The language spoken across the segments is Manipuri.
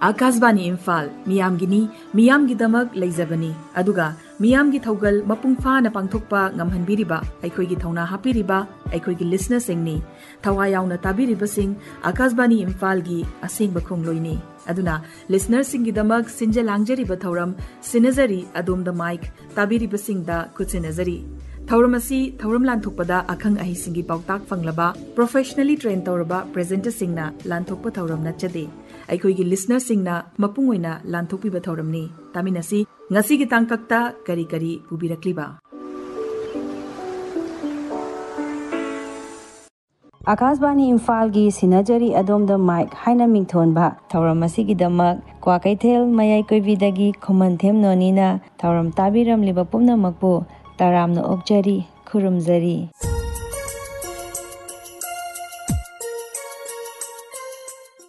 आकाशवाणी इम्फाल मियामगिनी मियामगिदमक लेजबनी अदुगा मियामगी थौगल मपुंग फाना पांगथोकपा ngamhanbiriba अखोइगी थौना हापिरिबा अखोइगी लिसनर सिंगनी थवा यावना ताबिरिबा सिंग आकाशवाणी इम्फाल गी असेंगबा खोंगलोइनी अदुना लिसनर सिंगगिदमक सिंजे लांगजरिबा थौरम सिनजरी अदोमदा माइक ताबिरिबा सिंगदा कुचिनजरी थौरमसी थौरम लांथोकपदा अखंग अहिसिंगी पाउताक फंगलबा प्रोफेशनली ट्रेन तौरबा प्रेजेंटर सिंगना लांथोकपा थौरम नचदे अखोइगी लिसनर सिंगना मपुंग ओइना लांथोकपिबा थौरमनी तामिनसी ngasiगी tangkakta kari kari pubirakliba Akashvani Imphal की सिनजरी अदोम द माइक हाइना मिंथोनबा थौरम असिगी दमक क्वाकैथेल मयाई कोइबिदगी खुमनथेम नोनीना थौरम ताबिरम लिबा पुमनमकपु तारामनो ओकजरी खुरुमजरी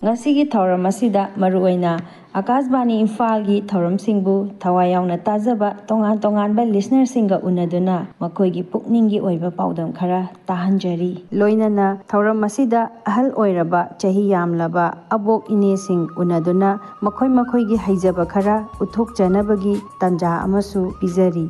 ngasiगी थौरम असिदा मरुओइना आकाशवाणी इम्फाल की थौरम सिंगबु थवाई यावना ताजबा तोंगान तोंगानबा लिसनर सिंगा उनदुना मखोइगी पुकनिंगी ओइबा पाउदम खरा ताहंजरी लोइनना थौरम असिदा अहल ओइरबा चही यामलबा अबोक इने सिंग उनदुना मखोइ मखोइगी हैजबा खरा उथोक जनबगी तंजा अमसु पिजरी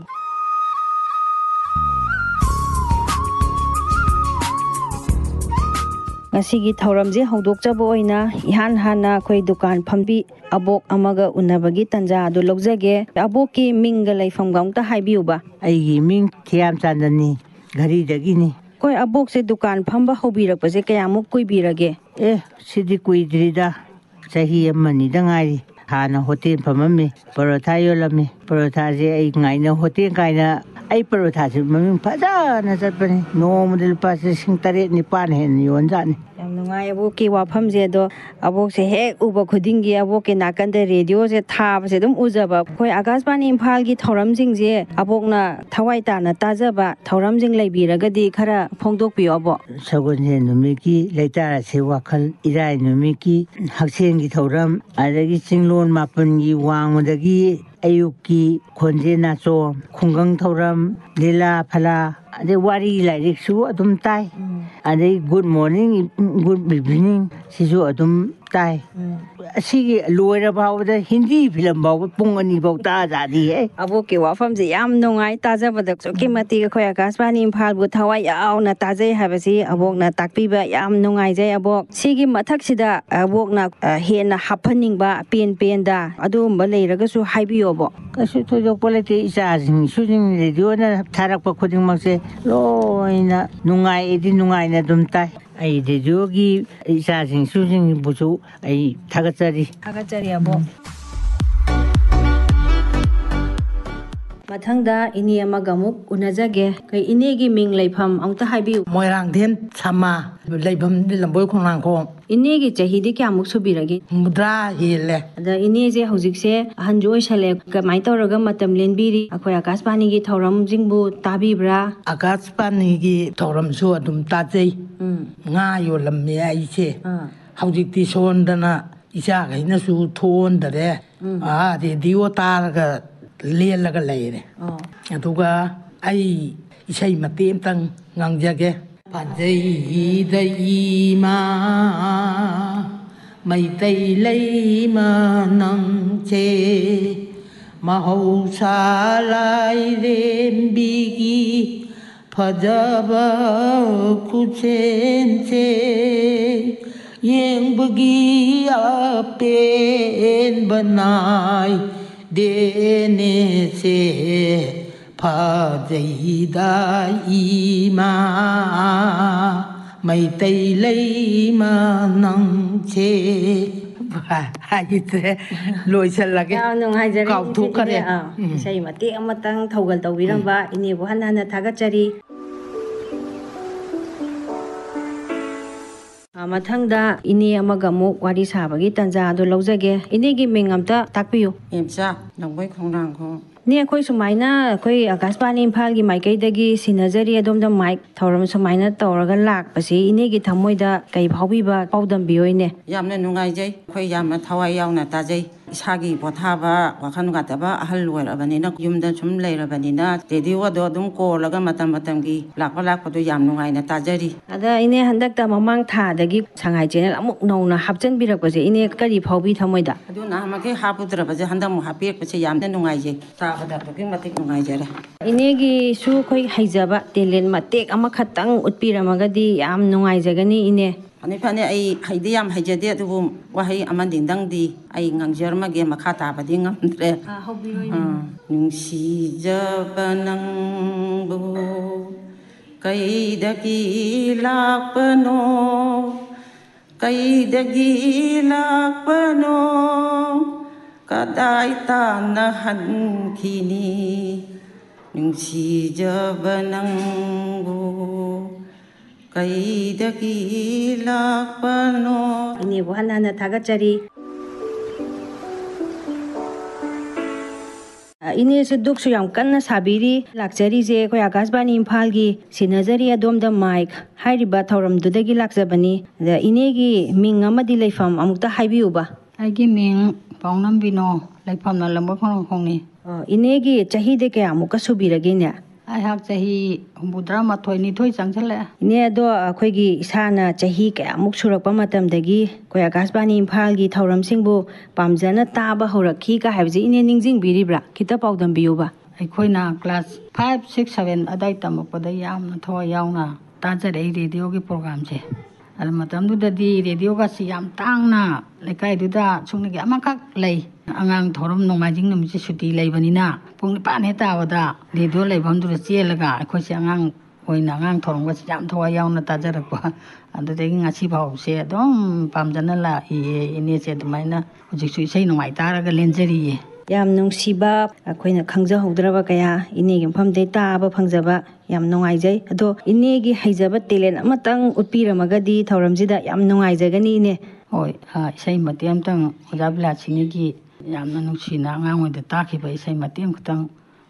ngasiगी thauramje hongdokjabo oina ihan hana khoi dukan phambi abok amaga unabagi tanja adu logjage aboki minga laifam gaungta haibiuba aigi ming thiam chandani gari dagini koi abok se dukan phamba hobirakpase kayamuk kuibirage sidi kuidrida sahi amani dangai hana hotel phamami parotha yolami parotha je ai ngaina hotel kaina ai parotha se maming phada na chatpani nomdil pas sing tare nipan hen yonjani nungai aboki wafam je do abok se hek uba khudingi aboki nakande radio se thaba se dum ujaba khoi akashbani imphal gi thoram jing je abokna thawai ta na tajaba thoram jing leibiragadi khara phongdok pi abo sagon je numi ki leitara se wakhal irai numi ki haksen gi thoram adagi chinglon mapun gi wangmodagi ayuki khonje na cho khungang thoram lila phala ade wari lairik su adum tai ade good morning good evening sisu adum tai asigi loira bawda hindi film baw pungani baw ta jadi he aboki wafam je yam nongai tajabada ki mati khoi akashbani imphal bu thawai yauna tajai habasi abokna takpiba yam nongai jai abok sigi mathak sida abokna hena haphaningba pen da adum leiraga su haibiyo bo kasu thojok polete isa jing sujing radio na tharakpa khuding makse loina nungai edi nungai na dum tai ai radio gi isa jing sujing busu ai thagachari abo mathangda ini amagamuk unajage kai inegi ming leifam angta haibi moirang den sama leifam lamboi khonang ko inegi chahidi kyamuk subirage mudra hele ada ine je hojik se hanjoi sale kamai toraga matam lenbiri akhoi akashbani gi thoram jingbu tabibra akashbani gi thoram su adum tajai nga yo lamme ai che hojik ti sondana isa gaina su thon dare radio targa lelaga leire aduga ai isai matem tang ngangjage pajai dai ma mai tai lei ma nang che mahau sa lai rem bigi phajaba kuchen che yeng bagi apen banai dene se phajida ima mai tai lei ma nang che hai tre loi chal lage nong hai jare kau thu kare sai mate amatang thogal tawiramba ini bo hanana thagachari mathangda ini amagamu wari sabagi tanja do lojage inegi mingamta takpiyu emcha nongbai khongrang kho ne khoi sumaina khoi akashbani imphal gi maikai dagi sinajari adom da mic thoram sumaina tawraga lak pasi inegi thamoida kai phaubi ba paudam biyoine yamne nungai jai khoi yamna thawai yauna ta jai ꯏꯁꯥꯒꯤ ꯄꯣꯊꯥꯕ ꯋꯥꯈꯜ ꯅꯨꯡꯉꯥꯏꯇꯕ ꯑꯍꯜ ꯑꯣꯏꯔꯕꯅꯤꯅ ꯌꯨꯝꯗ ꯁꯨꯝ ꯂꯩꯔꯕꯅꯤꯅ ꯔꯦꯗꯤꯑꯣꯗꯣ ꯑꯗꯨꯝ ꯀꯣꯜꯂꯒ ꯃꯇꯝꯒꯤ ꯂꯥꯛꯄꯗꯣ ꯌꯥꯝ ꯅꯨꯡꯉꯥꯏꯅ ꯇꯥꯖꯔꯤ. ꯑꯗ ꯏꯅꯦ ꯍꯟꯗꯛꯇ ꯃꯃꯥꯡ ꯊꯥꯗꯒꯤ ꯁꯉꯥꯏ ꯆꯦꯅꯦꯜ ꯑꯃꯨꯛ ꯅꯧꯅ ꯍꯥꯞꯆꯤꯟꯕꯤꯔꯛꯄꯁꯦ ꯏꯅꯦ ꯀꯔꯤ ꯐꯥꯎꯕꯤ ꯊꯃꯣꯏꯗ? ꯑꯗꯨ ꯅꯍꯥꯟꯃꯈꯩ ꯍꯥꯞꯄꯨꯗ꯭ꯔꯕꯁꯦ ꯍꯟꯗꯛꯃꯨꯛ ꯍꯥꯞꯄꯤꯔꯛꯄꯁꯦ ꯌꯥꯝꯅ ꯅꯨꯡꯉꯥꯏꯖꯩ. ꯇꯥꯕꯗ ꯑꯗꯨꯛꯀꯤ ꯃꯇꯤꯛ ꯅꯨꯡꯉꯥꯏꯖꯔꯦ. ꯏꯅꯦꯒꯤꯁꯨ ꯑꯩꯈꯣꯏ ꯍꯩꯖꯕ ꯇꯦꯂꯦꯟ ꯃꯇꯦꯛ ꯑꯃꯈꯛꯇꯪ ꯎꯠꯄꯤꯔꯝꯃꯒꯗꯤ ꯌꯥꯝ ꯅꯨꯡꯉꯥꯏꯖꯒꯅꯤ ꯏꯅꯦ. ꯐꯅꯤ ꯑꯩ ꯍꯩꯗꯤ ꯌꯥꯝ ꯍꯩꯖꯗꯦ ꯑꯗꯨꯕꯨ ꯋꯥꯍꯩ ꯑꯃꯗꯪꯗꯤ ꯑꯩ ꯉꯥꯡꯖꯔꯝꯃꯒꯦ. ꯃꯈꯥ ꯇꯥꯕꯗꯤ ꯉꯝꯗ꯭ꯔꯦ. ꯅꯨꯡꯁꯤꯖꯕ ꯅꯪꯕꯨ ꯀꯩꯗꯒꯤ ꯂꯥꯛꯄꯅꯣ ꯀꯩꯗꯒꯤ ꯂꯥꯛꯄꯅꯣ ꯀꯗꯥꯏ ꯇꯥꯟꯅ ꯍꯟꯈꯤꯅꯤ ꯅꯨꯡꯁꯤꯖꯕ ꯅꯪꯕꯨ ꯀꯩꯗꯒꯤ ꯂꯥꯛꯄꯅꯣ. ꯏꯅꯦꯕꯨ ꯍꯟꯅ ꯊꯥꯒꯠꯆꯔꯤ. ꯏꯅꯦꯁꯦ ꯗꯨꯛꯁꯨ ꯌꯥꯝ ꯀꯟꯅ ꯁꯥꯕꯤꯔꯤ. ꯂꯥꯛꯆꯔꯤꯁꯦ ꯑꯩꯈꯣꯏ ꯑꯀꯥꯁꯕꯥꯅꯤ ꯏꯝꯐꯥꯜꯒꯤ ꯁꯤꯟꯅꯖꯔꯤ ꯑꯗꯣꯝꯗ ꯃꯥꯏꯛ ꯍꯥꯏꯔꯤꯕ ꯊꯧꯔꯝꯗꯨꯗꯒꯤ ꯂꯥꯛꯆꯕꯅꯤ. ꯑꯗ ꯏꯅꯦꯒꯤ ꯃꯤꯡ ꯑꯃꯗꯤ ꯂꯩꯐꯝ ꯑꯃꯨꯛꯇ ꯍꯥꯏꯕꯤꯌꯨꯕ. ꯑꯩꯒꯤ ꯃꯤꯡ ꯄꯥꯎꯅꯝꯕꯤꯅꯣ, ꯂꯩꯐꯝꯅ ꯂꯝꯕꯣꯏ ꯈꯣꯡꯅꯥꯡꯈꯣꯡꯅꯤ. ꯏꯅꯦꯒꯤ ꯆꯍꯤꯗꯤ ꯀꯌꯥꯃꯨꯛꯀ ꯁꯨꯕꯤꯔꯒꯦꯅꯦ? ꯑꯩꯍꯥꯛ ꯆꯍꯤ 82 ꯆꯪꯁꯤꯜꯂꯛꯑꯦ. ꯏꯅꯦ ꯑꯗꯣ ꯑꯩꯈꯣꯏꯒꯤ ꯏꯁꯥꯅ ꯆꯍꯤ ꯀꯌꯥꯃꯨꯛ ꯁꯨꯔꯛꯄ ꯃꯇꯝꯗꯒꯤ ꯑꯩꯈꯣꯏ ꯑꯀꯥꯁꯕꯥꯅꯤ ꯏꯝꯐꯥꯜꯒꯤ ꯊꯧꯔꯝꯁꯤꯡꯕꯨ ꯄꯥꯝꯖꯅ ꯇꯥꯕ ꯍꯧꯔꯛꯈꯤꯒ ꯍꯥꯏꯕꯁꯤ ꯏꯅꯦ ꯅꯤꯡꯁꯤꯡꯕꯤꯔꯤꯕ꯭ꯔꯥ? ꯈꯤꯇ ꯄꯥꯎꯗꯝꯕꯤꯌꯨꯕ. ꯑꯩꯈꯣꯏꯅ ꯀ꯭ꯂꯥꯁ 5, 6, 7 ꯑꯗꯥꯏ ꯇꯝꯃꯛꯄꯗ ꯌꯥꯝꯅ ꯊꯋꯥꯏ ꯌꯥꯎꯅ ꯇꯥꯖꯔꯛꯏ ꯔꯦꯗꯤꯑꯣꯒꯤ ꯄ꯭ꯔꯣꯒ꯭ꯔꯥꯝꯁꯦ. ꯑꯗꯨ ꯃꯇꯝꯗꯨꯗꯗꯤ ꯔꯦꯗꯤꯑꯣꯒꯁꯤ ꯌꯥꯝ ꯇꯥꯡꯅ ꯂꯩꯀꯥꯏꯗꯨꯗ ꯁꯨꯞꯅꯒꯤ ꯑꯃꯈꯛ ꯂꯩ. ꯑꯉꯥꯡ ꯊꯧꯔꯝ ꯅꯣꯡꯃꯥꯏꯖꯤꯡ ꯅꯨꯃꯤꯠꯁꯦ ꯁꯨꯇꯤ ꯂꯩꯕꯅꯤꯅ ꯄꯨꯡ 9 ꯍꯦꯛ ꯇꯥꯕꯗ ꯔꯦꯗꯤꯑꯣ ꯂꯩꯐꯝꯗꯨꯗ ꯆꯦꯜꯂꯒ ꯑꯩꯈꯣꯏꯁꯦ ꯑꯉꯥꯡ ꯊꯧꯔꯝꯒꯁꯤ ꯌꯥꯝꯊꯋꯥꯏ ꯌꯥꯎꯅ ꯇꯥꯖꯔꯛꯄ. ꯑꯗꯨꯗꯒꯤ ꯉꯁꯤ ꯐꯥꯎꯕꯁꯦ ꯑꯗꯨꯝ ꯄꯥꯝꯖꯅ ꯂꯥꯛꯏꯌꯦ. ꯏꯅꯦꯁꯦ ꯑꯗꯨꯃꯥꯏꯅ ꯍꯧꯖꯤꯛꯁꯨ ꯏꯁꯩ ꯅꯣꯡꯃꯥꯏ ꯇꯥꯔꯒ ꯂꯦꯟꯖꯔꯤꯌꯦ. ꯌꯥꯝ ꯅꯨꯡꯁꯤꯕ ꯑꯩꯈꯣꯏꯅ ꯈꯪꯖꯍꯧꯗ꯭ꯔꯕ ꯀꯌꯥ ꯏꯅꯦꯒꯤ ꯃꯐꯝꯗꯩ ꯇꯥꯕ ꯐꯪꯖꯕ ꯌꯥꯝ ꯅꯨꯡꯉꯥꯏꯖꯩ. ꯑꯗꯣ ꯏꯅꯦꯒꯤ ꯍꯩꯖꯕ ꯇꯦꯂꯦꯟ ꯑꯃꯇꯪ ꯎꯠꯄꯤꯔꯝꯃꯒꯗꯤ ꯊꯧꯔꯝꯁꯤꯗ ꯌꯥꯝ ꯅꯨꯡꯉꯥꯏꯖꯒꯅꯤ ꯏꯅꯦ. ꯍꯣꯏ, ꯏꯁꯩ ꯃꯇꯦꯛ ꯑꯃꯇꯪ ꯑꯣꯖꯥ ꯕꯤꯂꯥꯁꯤꯅꯤꯒꯤ ꯌꯥꯝꯅ ꯅꯨꯡꯁꯤꯅ ꯑꯉꯥꯡ ꯑꯣꯏꯗ ꯇꯥꯈꯤꯕ ꯏꯁꯩ ꯃꯇꯦꯛ ꯑꯃꯈꯛꯇꯪ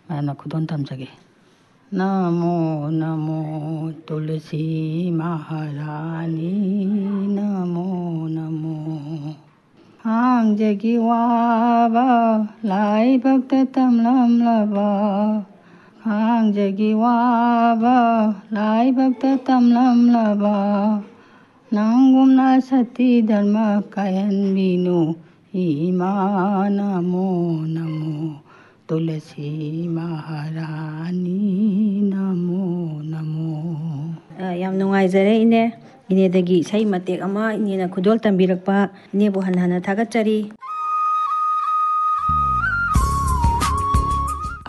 ꯃꯌꯥꯝꯅ ꯈꯨꯗꯣꯜ ꯇꯝꯖꯒꯦ. नमो नमो तुलसी महारानी नमो नमो हांगजगी वाबा लाई भक्त तमलम लबा हांगजगी वाबा लाई भक्त तमलम लबा नांगुमना सती धर्म कायन बीनु इमा नमो नमो तुलसी महारानी नमो नमो. ꯌꯥꯝ ꯅꯨꯡꯉꯥꯏꯖꯔꯦ ꯏꯅꯦ. ꯏꯅꯦꯗꯒꯤ ꯏꯁꯩ ꯃꯇꯦꯛ ꯑꯃ ꯏꯅꯦꯅ ꯈꯨꯗꯣꯜ ꯇꯝꯕꯤꯔꯛꯄ ꯏꯅꯦꯕꯨ ꯍꯟꯅ ꯊꯥꯒꯠꯆꯔꯤ.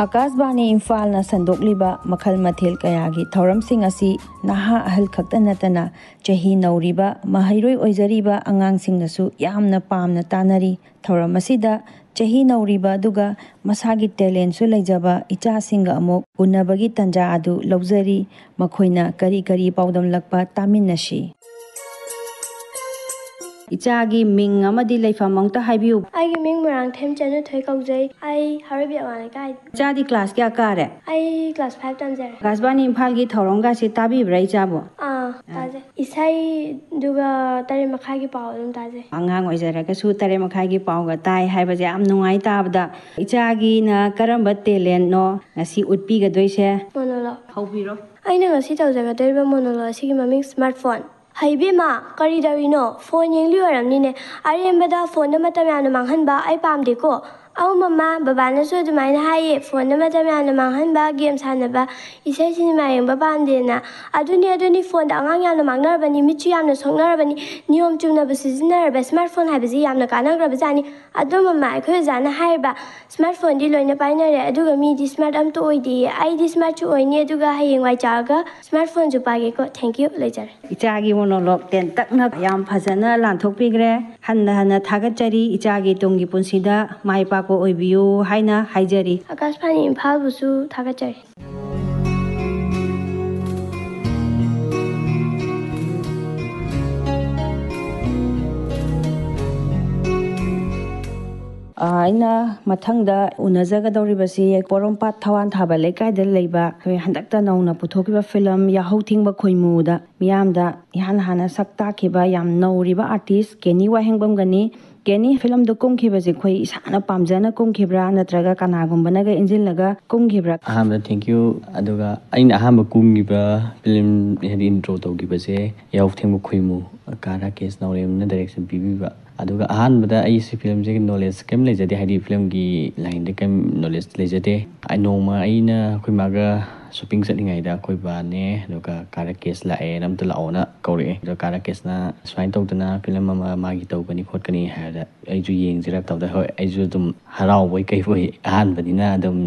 ꯑꯀꯥꯁꯕꯥꯅꯤ ꯏꯝꯐꯥꯜꯅ ꯁꯟꯗꯣꯛꯂꯤꯕ ꯃꯈꯜ ꯃꯊꯦꯜ ꯀꯌꯥꯒꯤ ꯊꯧꯔꯝꯁꯤꯡ ꯑꯁꯤ ꯅꯍꯥ ꯑꯍꯜ ꯈꯛꯇ ꯅꯠꯇꯅ ꯆꯍꯤ ꯅꯧꯔꯤꯕ ꯃꯍꯩꯔꯣꯏ ꯑꯣꯏꯖꯔꯤꯕ ꯑꯉꯥꯡꯁꯤꯡꯅꯁꯨ ꯌꯥꯝꯅ ꯄꯥꯝꯅ ꯇꯥꯅꯔꯤ. ꯊꯧꯔꯝ ꯑꯁꯤꯗ ꯆꯍꯤ ꯅꯧꯔꯤꯕ ꯑꯗꯨꯒ ꯃꯁꯥꯒꯤ ꯇꯦꯂꯦꯟꯁꯨ ꯂꯩꯖꯕ ꯏꯆꯥꯁꯤꯡꯒ ꯑꯃꯨꯛ ꯎꯅꯕꯒꯤ ꯇꯟꯖꯥ ꯑꯗꯨ ꯂꯧꯖꯔꯤ. ꯃꯈꯣꯏꯅ ꯀꯔꯤ ꯀꯔꯤ ꯄꯥꯎꯗꯝꯂꯛꯄ ꯇꯥꯃꯤꯟꯅꯁꯤ. ꯏꯆꯥꯒꯤ ꯃꯤꯡ ꯑꯃꯗꯤ ꯂꯩꯐꯝ ꯑꯃꯨꯛꯇ ꯍꯥꯏꯕꯤꯌꯨ. ꯑꯩꯒꯤ ꯃꯤꯡ ꯃꯣꯏꯔꯥꯡꯊꯦꯝ ꯆꯅꯨꯊꯣꯏ ꯀꯧꯖꯩ. ꯑꯩ ꯍꯥꯔꯣꯏꯕꯤ ꯑꯋꯥꯡ ꯂꯩꯀꯥꯏ. ꯏꯆꯥꯗꯤ ꯀ꯭ꯂꯥꯁ ꯀꯌꯥ ꯀꯥꯔꯦ? ꯑꯩ ꯀ꯭ꯂꯥꯁ 5 ꯇꯝꯖꯔꯦ. ꯑꯀꯥꯁꯕꯥꯅꯤ ꯏꯝꯐꯥꯜꯒꯤ ꯊꯧꯔꯝꯒꯥꯁꯤ ꯇꯥꯕꯤꯕ꯭ꯔꯥ ꯏꯆꯥꯕꯨ? ꯇꯥꯖꯩ. ꯏꯁꯩꯗꯨꯒ 8 ꯃꯈꯥꯏꯒꯤ ꯄꯥꯎ ꯑꯗꯨꯝ ꯇꯥꯖꯩ. ꯑꯉꯥꯡ ꯑꯣꯏꯖꯔꯒꯁꯨ 8 ꯃꯈꯥꯏꯒꯤ ꯄꯥꯎꯒ ꯇꯥꯏ ꯍꯥꯏꯕꯁꯦ ꯌꯥꯝ ꯅꯨꯡꯉꯥꯏ ꯇꯥꯕꯗ. ꯏꯆꯥꯒꯤꯅ ꯀꯔꯝꯕ ꯇꯦꯂꯦꯟꯅꯣ ꯉꯁꯤ ꯎꯠꯄꯤꯒꯗꯣꯏꯁꯦ? ꯃꯣꯅꯣꯂꯣꯛ. ꯍꯧꯕꯤꯔꯣ. ꯑꯩꯅ ꯉꯁꯤ ꯇꯧꯖꯒꯗꯧꯔꯤꯕ ꯃꯣꯅꯣꯂꯣꯛ ꯑꯁꯤꯒꯤ ꯃꯃꯤꯡ ꯁ꯭ꯃꯥꯔꯠ ꯐꯣꯟ. ꯍꯩꯕꯦꯝꯃ ꯀꯔꯤ ꯇꯧꯔꯤꯅꯣ? ꯐꯣꯟ ꯌꯦꯡꯂꯤ ꯑꯣꯏꯔꯝꯅꯤꯅꯦ. ꯑꯔꯦꯝꯕꯗ ꯐꯣꯟꯗ ꯃꯇꯝ ꯌꯥꯝꯅ ꯃꯥꯡꯍꯟꯕ ꯑꯩ ꯄꯥꯝꯗꯦꯀꯣ. ꯃꯃꯥ, ꯕꯕꯥꯅꯁꯨ ꯑꯗꯨꯃꯥꯏꯅ ꯍꯥꯏꯌꯦ. ꯐꯣꯟꯗ ꯃꯇꯝ ꯌꯥꯝꯅ ꯃꯥꯡꯍꯟꯕ, ꯒꯦꯝ ꯁꯥꯟꯅꯕ, ꯏꯁꯩ ꯁꯤꯅꯦꯃꯥ ꯌꯦꯡꯕ ꯄꯥꯝꯗꯦꯅ. ꯑꯗꯨꯅꯤ ꯐꯣꯟꯗ ꯑꯉꯥꯡ ꯌꯥꯝꯅ ꯃꯥꯡꯅꯔꯕꯅꯤ, ꯃꯤꯠꯁꯨ ꯌꯥꯝꯅ ꯁꯣꯛꯅꯔꯕꯅꯤ. ꯅꯤꯌꯣꯝ ꯆꯨꯝꯅꯕꯨ ꯁꯤꯖꯤꯟꯅꯔꯕ ꯁ꯭ꯃꯥꯔꯠ ꯐꯣꯟ ꯍꯥꯏꯕꯁꯤ ꯌꯥꯝꯅ ꯀꯥꯟꯅꯈ꯭ꯔꯕꯖꯥꯠꯅꯤ. ꯑꯗꯣ ꯃꯃꯥ, ꯑꯩꯈꯣꯏ ꯑꯣꯖꯥꯅ ꯍꯥꯏꯔꯤꯕ ꯁ꯭ꯃꯥꯔꯠ ꯐꯣꯟꯗꯤ ꯂꯣꯏꯅ ꯄꯥꯏꯅꯔꯦ ꯑꯗꯨꯒ ꯃꯤꯗꯤ ꯁ꯭ꯃꯥꯔꯠ ꯑꯝꯇ ꯑꯣꯏꯗꯦꯌꯦ. ꯑꯩꯗꯤ ꯁ꯭ꯃꯥꯔꯠꯁꯨ ꯑꯣꯏꯅꯤ ꯑꯗꯨꯒ ꯍꯌꯦꯡꯋꯥꯏ ꯆꯥꯎꯔꯒ ꯁ꯭ꯃꯥꯔꯠ ꯐꯣꯟꯁꯨ ꯄꯥꯏꯒꯦꯀꯣ. Thank you. ꯂꯩꯖꯔꯦ. ꯏꯆꯥꯒꯤ ꯃꯣꯅꯣꯂꯣꯛ ꯇꯦꯟꯇꯛꯅ ꯌꯥꯝ ꯐꯖꯅ ꯂꯥꯟꯊꯣꯛꯄꯤꯈ꯭ꯔꯦ. ꯍꯟꯅ ꯊꯥꯒꯠꯆꯔꯤ. ꯏꯆꯥꯒꯤ ꯇꯨꯡꯒꯤ ꯄꯨꯟꯁꯤꯗ ꯃꯥꯏ ꯄꯥꯛꯄ ꯑꯣꯏꯕꯤꯌꯨ ꯍꯥꯏꯅ ꯍꯥꯏꯖꯔꯤ. ꯑꯀꯥꯁꯕꯥꯅꯤ ꯏꯝꯐꯥꯜꯕꯨꯁꯨ ꯊꯥꯒꯠꯆꯔꯤ. ꯑꯩꯅ ꯃꯊꯪꯗ ꯎꯅꯖꯒꯗꯧꯔꯤꯕꯁꯤ ꯄꯣꯔꯣꯝꯄꯥꯠ ꯊꯋꯥꯟ ꯊꯥꯕ ꯂꯩꯀꯥꯏꯗ ꯂꯩꯕ ꯑꯩꯈꯣꯏ ꯍꯟꯗꯛꯇ ꯅꯧꯅ ꯄꯨꯊꯣꯛꯈꯤꯕ ꯐꯤꯂꯝ ꯌꯥꯍꯧ ꯊꯦꯡꯕ ꯈꯣꯏꯃꯨꯗ ꯃꯤꯌꯥꯝꯗ ꯏꯍꯥꯟ ꯍꯥꯟꯅ ꯁꯛ ꯇꯥꯛꯈꯤꯕ ꯌꯥꯝ ꯅꯧꯔꯤꯕ ꯑꯥꯔꯇꯤꯁ ꯀꯦꯅꯤ ꯋꯥꯍꯦꯡꯕꯝꯒꯅꯤ. ꯀꯦꯅꯤ ꯐꯤꯂꯝꯗꯣ ꯀꯨꯝꯈꯤꯕꯁꯦ ꯑꯩꯈꯣꯏ ꯏꯁꯥꯅ ꯄꯥꯝꯖꯅ ꯀꯨꯝꯈꯤꯕ꯭ꯔꯥ ꯅꯠꯇ꯭ꯔꯒ ꯀꯅꯥꯒꯨꯝꯕꯅꯒ ꯏꯟꯖꯤꯜꯂꯒ ꯀꯨꯝꯈꯤꯕ꯭ꯔꯥ? ꯑꯍꯥꯟꯕꯗ ꯊꯦꯡꯛꯌꯨ. ꯑꯗꯨꯒ ꯑꯩꯅ ꯑꯍꯥꯟꯕ ꯀꯨꯝꯈꯤꯕ ꯐꯤꯂꯝ ꯍꯥꯏꯗꯤ ꯏꯟꯇ꯭ꯔꯣ ꯇꯧꯈꯤꯕꯁꯦ ꯌꯥꯍꯧ ꯊꯦꯡꯕ ꯈꯨꯏꯃꯨ ꯀꯥ ꯔꯥꯀꯦꯁ ꯅꯥꯎꯔꯦꯝꯅ ꯗꯥꯏꯔꯦꯛꯁꯟ ꯄꯤꯕꯤꯕ. ꯑꯗꯨꯒ ꯑꯍꯥꯟꯕꯗ ꯑꯩ ꯁꯤ ꯐꯤꯂꯝꯁꯦ ꯅꯣꯂꯦꯖ ꯀꯩꯝ ꯂꯩꯖꯗꯦ, ꯍꯥꯏꯗꯤ ꯐꯤꯂꯝꯒꯤ ꯂꯥꯏꯟꯗ ꯀꯩꯝ ꯅꯣꯂꯦꯖ ꯂꯩꯖꯗꯦ. ꯅꯣꯡꯃ ꯑꯩꯅ ꯑꯩꯈꯣꯏ ꯃꯥꯒ ꯁꯣꯞꯄꯤꯡ ꯆꯠꯂꯤꯉꯩꯗ ꯑꯩꯈꯣꯏ ꯕꯥꯅꯦ ꯑꯗꯨꯒ ꯀꯥ ꯔꯥꯀꯦꯁ ꯂꯥꯛꯑꯦꯅ ꯑꯝꯇ ꯂꯥꯛꯑꯣꯅ ꯀꯧꯔꯛꯑꯦ. ꯑꯗꯨꯒ ꯀꯥ ꯔꯥꯀꯦꯁꯅ ꯁꯨꯃꯥꯏꯅ ꯇꯧꯗꯅ ꯐꯤꯂꯝ ꯑꯃ ꯃꯥꯒꯤ ꯇꯧꯒꯅꯤ ꯈꯣꯠꯀꯅꯤ ꯍꯥꯏꯔꯗ ꯑꯩꯁꯨ ꯌꯦꯡꯁꯤꯔ ꯇꯧꯗ, ꯍꯣꯏ ꯑꯩꯁꯨ ꯑꯗꯨꯝ ꯍꯔꯥꯎꯕꯣꯏ ꯀꯩꯕꯣꯏ ꯑꯍꯥꯟꯕꯅꯤꯅ ꯑꯗꯨꯝ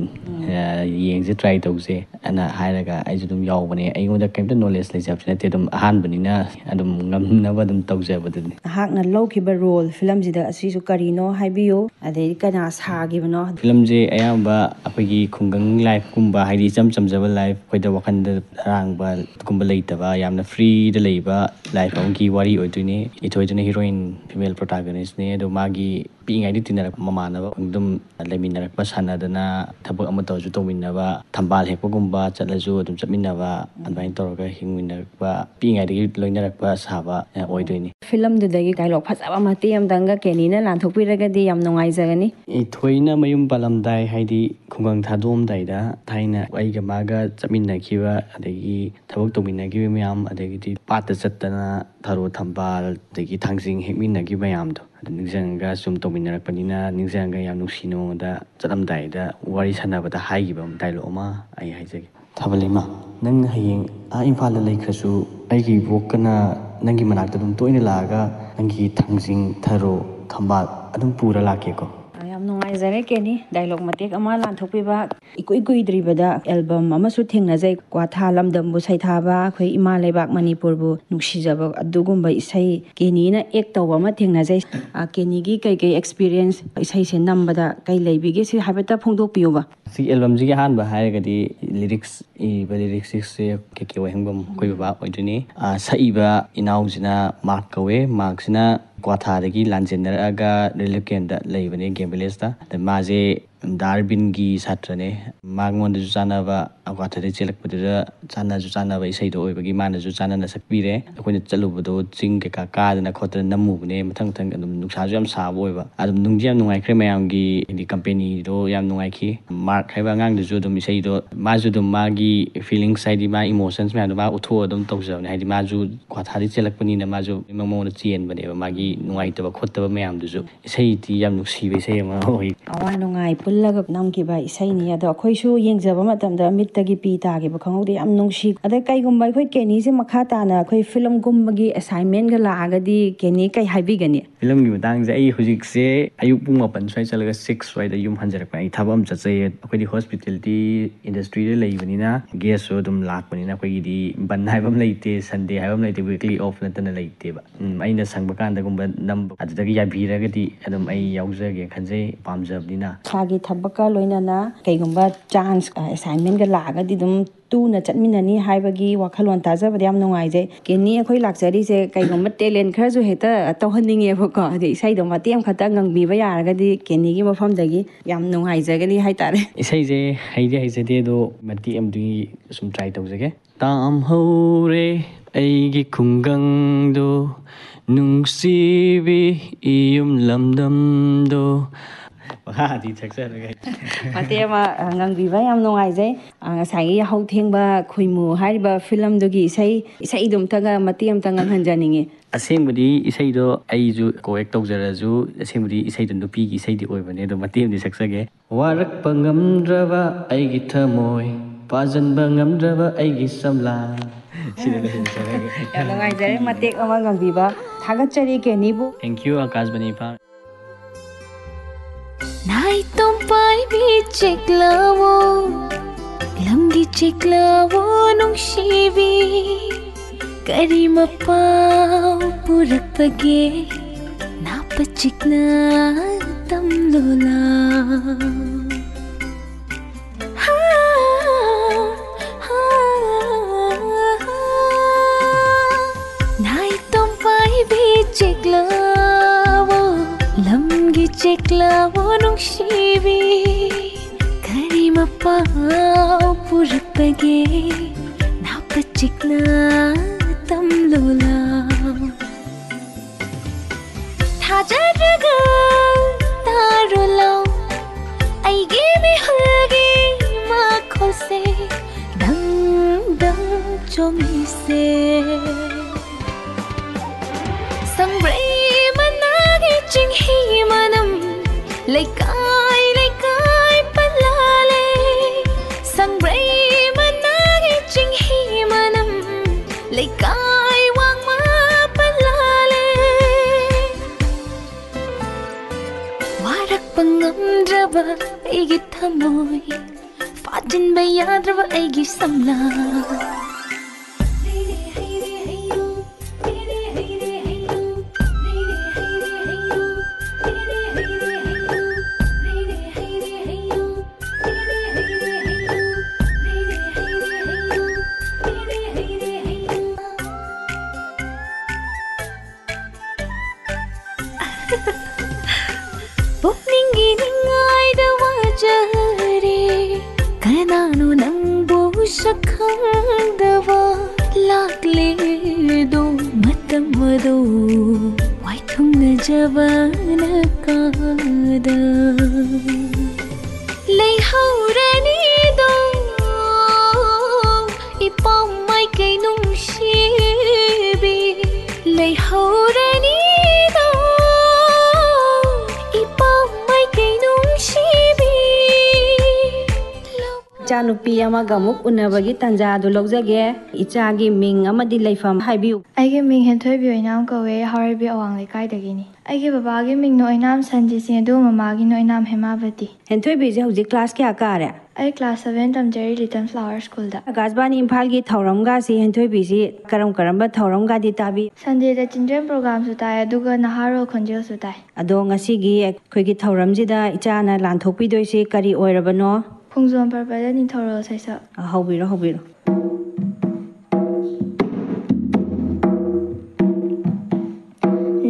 ꯌꯦꯡꯁꯦ ꯇ꯭ꯔꯥꯏ ꯇꯧꯁꯦ ꯑꯅ ꯍꯥꯏꯔꯒ ꯑꯩꯁꯨ ꯑꯗꯨꯝ ꯌꯥꯎꯕꯅꯦ. ꯑꯩꯉꯣꯟꯗ ꯀꯩꯝꯇ ꯅꯣꯂꯦꯖ ꯂꯩꯖꯕꯁꯨ ꯅꯠꯇꯦ, ꯑꯗꯨꯝ ꯑꯍꯥꯟꯕꯅꯤ나 ꯑꯗꯨꯝ ꯉꯝꯅꯕ ꯑꯗꯨꯝ ꯇꯧꯖꯕꯗꯨꯅꯤ. ꯅꯍꯥꯛꯅ ꯂꯧꯈꯤꯕ ꯔꯣꯜ ꯐꯤꯂꯝꯁꯤꯗ ꯑꯁꯤꯁꯨ ꯀꯔꯤꯅꯣ ꯍꯥꯏꯕꯤꯌꯨ, ꯑꯗꯩꯗꯤ ꯀꯅꯥ ꯁꯥꯈꯤꯕꯅꯣ? ꯐꯤꯂꯝꯁꯦ ꯑꯌꯥꯝꯕ ꯑꯩꯈꯣꯏꯒꯤ ꯈꯨꯡꯒꯪ ꯂꯥꯏꯐꯀꯨꯝꯕ, ꯍꯥꯏꯗꯤ ꯏꯆꯝ ꯆꯝꯖꯕ ꯂꯥꯏꯐ, ꯑꯩꯈꯣꯏꯗ ꯋꯥꯈꯜꯗ ꯑꯔꯥꯡꯕꯒꯨꯝꯕ ꯂꯩꯇꯕ ꯌꯥꯝꯅ ꯐ꯭ꯔꯤꯗ ꯂꯩꯕ ꯂꯥꯏꯐ ꯑꯃꯒꯤ ꯋꯥꯔꯤ ꯑꯣꯏꯗꯣꯏꯅꯦ. ꯏꯊꯣꯏꯗꯨꯅ ꯍꯤꯔꯣꯏꯟ ꯐꯤꯃꯦꯜ ꯄ꯭ꯔꯣꯇꯥꯒꯅꯤꯁꯅꯦ. ꯑꯗꯣ ꯃꯥꯒꯤ ꯄꯤꯛꯏꯉꯩꯗꯒꯤ ꯇꯤꯟꯅꯔꯛꯄ ꯃꯃꯥꯟꯅꯕ ꯑꯗꯨꯝ ꯂꯩꯃꯤꯟꯅꯔꯛꯄ, ꯁꯥꯟꯅꯗꯅ ꯊꯕꯛ ꯑꯃ ꯇꯧꯔꯁꯨ ꯇꯧꯃꯤꯟꯅꯕ, ꯊꯝꯕꯥꯜ ꯍꯦꯛꯄꯒꯨꯝꯕ ꯆꯠꯂꯁꯨ ꯑꯗꯨꯝ ꯆꯠꯃꯤꯟꯅꯕ, ꯑꯗꯨꯃꯥꯏꯅ ꯇꯧꯔꯒ ꯍꯤꯡꯃꯤꯟꯅꯔꯛꯄ, ꯄꯤꯛꯏꯉꯩꯗꯒꯤ ꯂꯣꯏꯅꯔꯛꯄ ꯁꯥꯕ ꯑꯣꯏꯗꯣꯏꯅꯤ. ꯐꯤꯂꯝꯗꯨꯗꯒꯤ ꯗꯥꯏꯂꯣꯛ ꯐꯖꯕ ꯃꯇꯦꯛ ꯑꯃꯇꯪꯒ ꯀꯦꯅꯤꯅ ꯂꯥꯟꯊꯣꯛꯄꯤꯔꯒꯗꯤ ꯌꯥꯝ ꯅꯨꯡꯉꯥꯏꯖꯒꯅꯤ. ꯊꯣꯏꯅ ꯃꯌꯨꯝ ꯄꯥꯜꯂꯝꯗꯥꯏ, ꯍꯥꯏꯗꯤ ꯈꯨꯡꯒꯪ ꯊꯥꯗꯣꯛꯑꯝꯗꯥꯏꯗ ꯊꯥꯏꯅ ꯑꯩꯒ ꯃꯥꯒ ꯆꯠꯃꯤꯟꯅꯈꯤꯕ, ꯑꯗꯒꯤ ꯊꯕꯛ tꯧꯃꯤꯟꯅꯈꯤꯕ ꯃꯌꯥꯝ, ꯑꯗꯒꯤꯗꯤ ꯄꯥꯠꯇ ꯆꯠꯇꯅ ꯊꯔꯣ ꯊꯝꯕꯥꯜ ꯑꯗꯒꯤ ꯊꯥꯡꯖꯤꯡ ꯍꯦꯛꯃꯤꯟꯅꯈꯤꯕ ꯃꯌꯥꯝꯗꯣ ꯑꯗꯨ ꯅꯤꯡꯁꯤꯡꯉꯒ ꯁꯨꯝ ꯇꯧꯃꯤꯟꯅꯔꯛꯄꯅꯤꯅ ꯅꯤꯡꯁꯤꯡꯉꯒ ꯌꯥꯝ ꯅꯨꯡꯁꯤꯅ ꯃꯉꯣꯟꯗ ꯆꯠꯂꯝꯗꯥꯏꯗ ꯋꯥꯔꯤ ꯁꯥꯟꯅꯕꯗ ꯍꯥꯏꯈꯤꯕ ꯗꯥꯏꯂꯣꯛ ꯑꯃ ꯑꯩ ꯍꯥꯏꯖꯒꯦ. ꯊꯥꯕꯜꯂꯩꯃ, ꯅꯪ ꯍꯌꯦꯡ ꯏꯝꯐꯥꯜꯗ ꯂꯩꯈ꯭ꯔꯁꯨ ꯑꯩꯒꯤ ꯏꯕꯣꯛꯀꯅ ꯅꯪꯒꯤ ꯃꯅꯥꯛꯇ ꯑꯗꯨꯝ ꯇꯣꯏꯅ ꯂꯥꯛꯑꯒ ꯅꯪꯒꯤ ꯊꯥꯡꯖꯤꯡ ꯊꯔꯣ ꯊꯝꯕꯥꯜ ꯑꯗꯨꯝ ꯄꯨꯔ ꯂꯥꯛꯀꯦꯀꯣ. ꯌꯥꯝ ꯅꯨꯡꯉꯥꯏꯖꯔꯦ ꯀꯦꯅꯤ, ꯗꯥꯏꯂꯣꯛ ꯃꯇꯦꯛ ꯑꯃ ꯂꯥꯟꯊꯣꯛꯄꯤꯕ. ꯏꯀꯨꯏ ꯀꯨꯏꯗ꯭ꯔꯤꯕꯗ ꯑꯦꯜꯕꯝ ꯑꯃꯁꯨ ꯊꯦꯡꯅꯖꯩ, ꯀ꯭ꯋꯥꯊꯥ ꯂꯝꯗꯝꯕꯨ ꯁꯩꯊꯥꯕ, ꯑꯩꯈꯣꯏ ꯏꯃꯥ ꯂꯩꯕꯥꯛ ꯃꯅꯤꯄꯨꯔꯕꯨ ꯅꯨꯡꯁꯤꯖꯕ, ꯑꯗꯨꯒꯨꯝꯕ ꯏꯁꯩ ꯀꯦꯅꯤꯅ ꯑꯦꯛ ꯇꯧꯕ ꯑꯃ ꯊꯦꯡꯅꯖꯩ. ꯀꯦꯅꯤꯒꯤ ꯀꯩꯀꯩ ꯑꯦꯛꯁꯄꯤꯔꯤꯌꯦꯟꯁ ꯏꯁꯩꯁꯦ ꯅꯝꯕꯗ ꯀꯩ ꯂꯩꯕꯤꯒꯦ, ꯁꯤ ꯍꯥꯏꯐꯦꯠꯇ ꯐꯣꯡꯗꯣꯛꯄꯤꯌꯨꯕ. ꯁꯤ ꯑꯦꯜꯕꯝꯁꯤꯒꯤ ꯑꯍꯥꯟꯕ ꯍꯥꯏꯔꯒꯗꯤ ꯂꯤꯔꯤꯛꯁ ꯏꯕ ꯂꯤꯔꯤꯛꯁꯤꯁꯦ ꯀꯦ ꯋꯥꯍꯦꯡꯕꯝ ꯑꯩꯈꯣꯏ ꯕꯕꯥ ꯑꯣꯏꯗꯣꯏꯅꯤ. ꯁꯛꯏꯕ ꯏꯅꯥꯎꯁꯤꯅ ꯃꯥꯔꯛ ꯀꯧꯋꯦ. ꯃꯥꯔꯛꯁꯤꯅ ꯀ꯭ꯋꯥꯊꯥꯗꯒꯤ ꯂꯥꯟꯖꯦꯟꯅꯔꯛꯑꯒ ꯔꯤꯂꯤꯐ ꯀꯦꯝꯗ ꯂꯩꯕꯅꯦ, ꯒꯦꯝ ꯚꯤꯂꯦꯖꯇ. ꯃꯥꯁꯦ ꯗꯥꯔꯕꯤꯟꯒꯤ ꯁꯥꯇ꯭ꯔꯅꯦ. ꯃꯉꯣꯟꯗꯁꯨ ꯆꯥꯟꯅꯕ, ꯀ꯭ꯋꯥꯊꯥꯗꯒꯤ ꯆꯦꯜꯂꯛꯄꯗꯨꯗ ꯆꯥꯟꯅꯕ ꯏꯁꯩꯗꯣ ꯑꯣꯏꯕꯒꯤ ꯃꯥꯅꯁꯨ ꯆꯥꯟꯅꯅ ꯁꯛꯄꯤꯔꯦ. ꯑꯩꯈꯣꯏꯅ ꯆꯠꯂꯨꯕꯗꯣ ꯆꯤꯡ ꯀꯩꯀꯥ ꯀꯥꯗꯅ ꯈꯣꯠꯇꯅ ꯅꯝꯃꯨꯕꯅꯦ. ꯃꯊꯪ ꯑꯗꯨꯝ ꯅꯨꯡꯁꯥꯁꯨ ꯌꯥꯝ ꯁꯥꯕ ꯑꯣꯏꯕ, ꯑꯗꯨꯝ ꯅꯨꯡꯗꯤ ꯌꯥꯝ ꯅꯨꯡꯉꯥꯏꯈ꯭ꯔꯦ. ꯃꯌꯥꯝꯒꯤ ꯍꯥꯏꯗꯤ ꯀꯝꯄꯦꯅꯤꯗꯣ ꯌꯥꯝ ꯅꯨꯡꯉꯥꯏꯈꯤ. ꯃꯥꯔꯛ ꯍꯥꯏꯕ ꯑꯉꯥꯡꯗꯨꯁꯨ ꯑꯗꯨꯝ ꯏꯁꯩꯗꯣ ꯃꯥꯁꯨ ꯑꯗꯨꯝ ꯃꯥꯒꯤ ꯐꯤꯂꯤꯡꯁ, ꯍꯥꯏꯗꯤ ꯃꯥ ꯏꯃꯣꯁꯟꯁ ꯃꯌꯥꯝꯗꯣ ꯃꯥ ꯎꯠꯊꯣꯛꯑ ꯑꯗꯨꯝ ꯇꯧꯖꯕꯅꯦ. ꯍꯥꯏꯗꯤ ꯃꯥꯁꯨ ꯀ꯭ꯋꯥꯊꯥꯗꯒꯤ ꯆꯦꯜꯂꯛꯄꯅꯤꯅ ꯃꯥꯁꯨ ꯃꯉꯣꯟꯗ ꯆꯦꯟꯕꯅꯦꯕ ꯃꯥꯒꯤ ꯅꯨꯡꯉꯥꯏꯇꯕ ꯈꯣꯠꯇꯕ ꯃꯌꯥꯝꯗꯨꯁꯨ. ꯏꯁꯩꯗꯤ ꯌꯥꯝ ꯅꯨꯡꯁꯤꯕ ꯏꯁꯩ ꯑꯃ ꯑꯣꯏ. ꯑꯋꯥ ꯅꯨꯡꯉꯥꯏ ꯄꯨꯜꯂꯒ ꯅꯝꯈꯤꯕ ꯏꯁꯩꯅꯤ. ꯑꯗꯣ ꯑꯩꯈꯣꯏꯁꯨ ꯌꯦꯡꯖꯕ ꯃꯇꯝꯗ ꯃꯤꯠꯇꯒꯤ ꯄꯤ ꯇꯥꯈꯤꯕ ꯈꯪꯍꯧꯗꯦ, ꯌꯥꯝ ꯅꯨꯡꯁꯤ. ꯑꯗ ꯀꯩꯒꯨꯝꯕ ꯑꯩꯈꯣꯏ ꯀꯦꯅꯤꯁꯦ ꯃꯈꯥ ꯇꯥꯅ ꯑꯩꯈꯣꯏ ꯐꯤꯂꯝꯒꯨꯝꯕꯒꯤ ꯑꯦꯁꯥꯏꯟꯃꯦꯟꯒ ꯂꯥꯛꯑꯒꯗꯤ ꯀꯦꯅꯤ ꯀꯩ ꯍꯥꯏꯕꯤꯒꯅꯤ? ꯐꯤꯂꯝꯒꯤ ꯃꯇꯥꯡꯁꯦ ꯑꯩ ꯍꯧꯖꯤꯛꯁꯦ ꯑꯌꯨꯛ ꯄꯨꯡ 8 ꯁ꯭ꯋꯥꯏ ꯆꯠꯂꯒ 6 ꯁ꯭ꯋꯥꯏꯗ ꯌꯨꯝ ꯍꯟꯖꯔꯛꯄ. ꯑꯩ ꯊꯕꯛ ꯑꯃ ꯆꯠꯆꯩꯌꯦ. ꯑꯩꯈꯣꯏꯗꯤ ꯍꯣꯁꯄꯤꯇꯥലിꯇꯤ ꯏꯟꯗꯁꯇ꯭ꯔꯤꯗ ꯂꯩꯕꯅꯤꯅ ꯒꯦꯁꯁꯨ ꯑꯗꯨꯝ ꯂꯥꯛꯄꯅꯤꯅ ꯑꯩꯈꯣꯏꯒꯤꯗꯤ ꯕꯟ ꯍꯥꯏꯕ ꯑꯃ ꯂꯩꯇꯦ, ꯁꯟꯗꯦ ꯍꯥꯏꯕ ꯑꯃ ꯂꯩꯇꯦ, ꯋꯤꯛꯂꯤ ꯑꯣꯐ ꯅꯠꯇꯅ ꯂꯩꯇꯦꯕ. ꯑꯩꯅ ꯁꯪꯕ ꯀꯥꯟꯗꯒꯨꯝꯕ ꯅꯝꯕ, ꯑꯗꯨꯗꯒꯤ ꯌꯥꯕꯤꯔꯒꯗꯤ ꯑꯗꯨꯝ ꯑꯩ ꯌꯥꯎꯖꯒꯦ ꯈꯟꯖꯩ, ꯄꯥꯝꯖꯕꯅꯤꯅ. ꯏꯁꯥꯒꯤ ꯊꯕꯛꯀ ꯂꯣꯏꯅꯅ ꯀꯩꯒꯨꯝꯕ ꯆꯥꯟꯁ ꯑꯦꯁꯥꯏꯟꯃꯦꯟꯒ ꯂꯥꯛꯑꯒꯗꯤ ꯑꯗꯨꯝ ꯇꯨꯅ ꯆꯠꯃꯤꯟꯅꯅꯤ ꯍꯥꯏꯕꯒꯤ ꯋꯥꯈꯜꯂꯣꯟ ꯇꯥꯖꯕꯗ ꯌꯥꯝ ꯅꯨꯡꯉꯥꯏꯖꯩ. ꯀꯦꯅꯤ, ꯑꯩꯈꯣꯏ ꯂꯥꯛꯆꯔꯤꯁꯦ ꯀꯩꯒꯨꯝꯕ ꯇꯦꯂꯦꯟ ꯈꯔꯁꯨ ꯍꯦꯛꯇ ꯇꯧꯍꯟꯅꯤꯡꯉꯦꯕꯀꯣ. ꯍꯥꯏꯗꯤ ꯏꯁꯩꯗꯣ ꯃꯇꯦꯛ ꯑꯃꯈꯛꯇ ꯉꯪꯕꯤꯕ ꯌꯥꯔꯒꯗꯤ ꯀꯦꯅꯤꯒꯤ ꯃꯐꯝꯗꯒꯤ ꯌꯥꯝ ꯅꯨꯡꯉꯥꯏꯖꯒꯅꯤ ꯍꯥꯏꯇꯥꯔꯦ. ꯏꯁꯩꯁꯦ ꯍꯩꯖꯗꯦ, ꯑꯗꯣ ꯃꯇꯦꯛ ꯑꯃꯗꯤ ꯁꯨꯝ ꯇ꯭ꯔꯥꯏ ꯇꯧꯖꯒꯦ. ꯇꯥꯝꯍꯧꯔꯦ ꯑꯩꯒꯤ ꯈꯨꯡꯒꯪꯗꯣ, ꯅꯨꯡꯁꯤꯕꯤ ꯏꯌꯨꯝ ꯂꯝꯗꯝꯗꯣ. ꯃꯈꯥꯗꯤ ꯁꯛꯆꯔꯒꯦ. ꯃꯇꯦꯛ ꯑꯃ ꯉꯪꯕꯤꯕ ꯌꯥꯝ ꯅꯨꯡꯉꯥꯏꯖꯩ. ꯉꯁꯥꯏꯒꯤ ꯌꯥꯍꯧ ꯊꯦꯡꯕ ꯈꯨꯏꯃꯨ ꯍꯥꯏꯔꯤꯕ ꯐꯤꯂꯝꯗꯨꯒꯤ ꯏꯁꯩꯗꯣ ꯑꯝꯇꯒ ꯃꯇꯦꯛ ꯑꯃꯇ ꯉꯪꯍꯟꯖꯅꯤꯡꯉꯤ. ꯑꯁꯦꯡꯕꯗꯤ ꯏꯁꯩꯗꯣ ꯑꯩꯁꯨ ꯀꯣꯑꯦꯛ ꯇꯧꯖꯔꯁꯨ ꯑꯁꯦꯡꯕꯗꯤ ꯏꯁꯩꯗꯣ ꯅꯨꯄꯤꯒꯤ ꯏꯁꯩꯗꯤ ꯑꯣꯏꯕꯅꯦ. ꯑꯗꯣ ꯃꯇꯦꯛ ꯑꯃꯗꯤ ꯁꯛꯆꯒꯦ. ꯋꯥꯔꯛꯄ ꯉꯝꯗ꯭ꯔꯕ ꯑꯩꯒꯤ ꯊꯃꯣꯏ, ꯄꯥꯖꯟꯕ ꯉꯝꯗ꯭ꯔꯕ ꯑꯩꯒꯤ ꯁꯝꯂꯥꯡ. ꯁꯤꯗ ꯂꯣꯏꯁꯤꯟꯖꯔꯒꯦ. ꯌꯥꯝ ꯅꯨꯡꯉꯥꯏꯖꯔꯦ ꯃꯇꯦꯛ ꯑꯃ ꯉꯪꯕꯤꯕ. ꯊꯥꯒꯠꯆꯔꯤ ꯀꯦꯅꯤꯕꯨ. ꯊꯦꯡꯛꯌꯨ ꯑꯀꯥꯁꯕꯥꯅꯤ ꯏꯝꯐꯥꯜ. नाइतों पाइबी चेक्लावो लंगी चेक्लावो नुंगशीबी करी मपाव पुरपगे नापचिकना तमलोला नाइतों पाइबी चेक्लावो लंगी चेक्लावो नुंगशीबी करी मपाव पुरपगे नापचिकना तमलोला Thajarga Tarulau Aigi mihulgi makhose Dang dang chomise Sangray managi chinghi manam Laikai laikai palale Sangray managi chinghi manam Laikai wang ma palale Warak pangamdraba aigi thamoy Fajin bayadraba aigi samla Pukningi ningai da wajare Kananu nangbu shakhangdava Lakle do matamado Waithungna javana kada Leihaurani do Ipamai kay nungsibi Leihaurani Ichanupi amaga muk unabagi tanjadu lawjage ichagi ming amadi laifam haibiu Aige ming Henthoi Inam kawe Harabi awang lekaidagini. Aige babagi ming no inam Sanjit Singh adu mamagi no inam Hemavati. Henthoi bi je hujik class kya kare I class 7 tamjari Little Flower School da. Akasbani Imphal gi thauramga si Henthoi bi si karamba thauramga di tabi Sunday da children program su tai aduga Naharo Khonjel su tai. ado ngasi gi khoigi thauramjida ichana lanthokpi doisi kari oirabano Phungzon parpada ni thoro saisa. Haubiro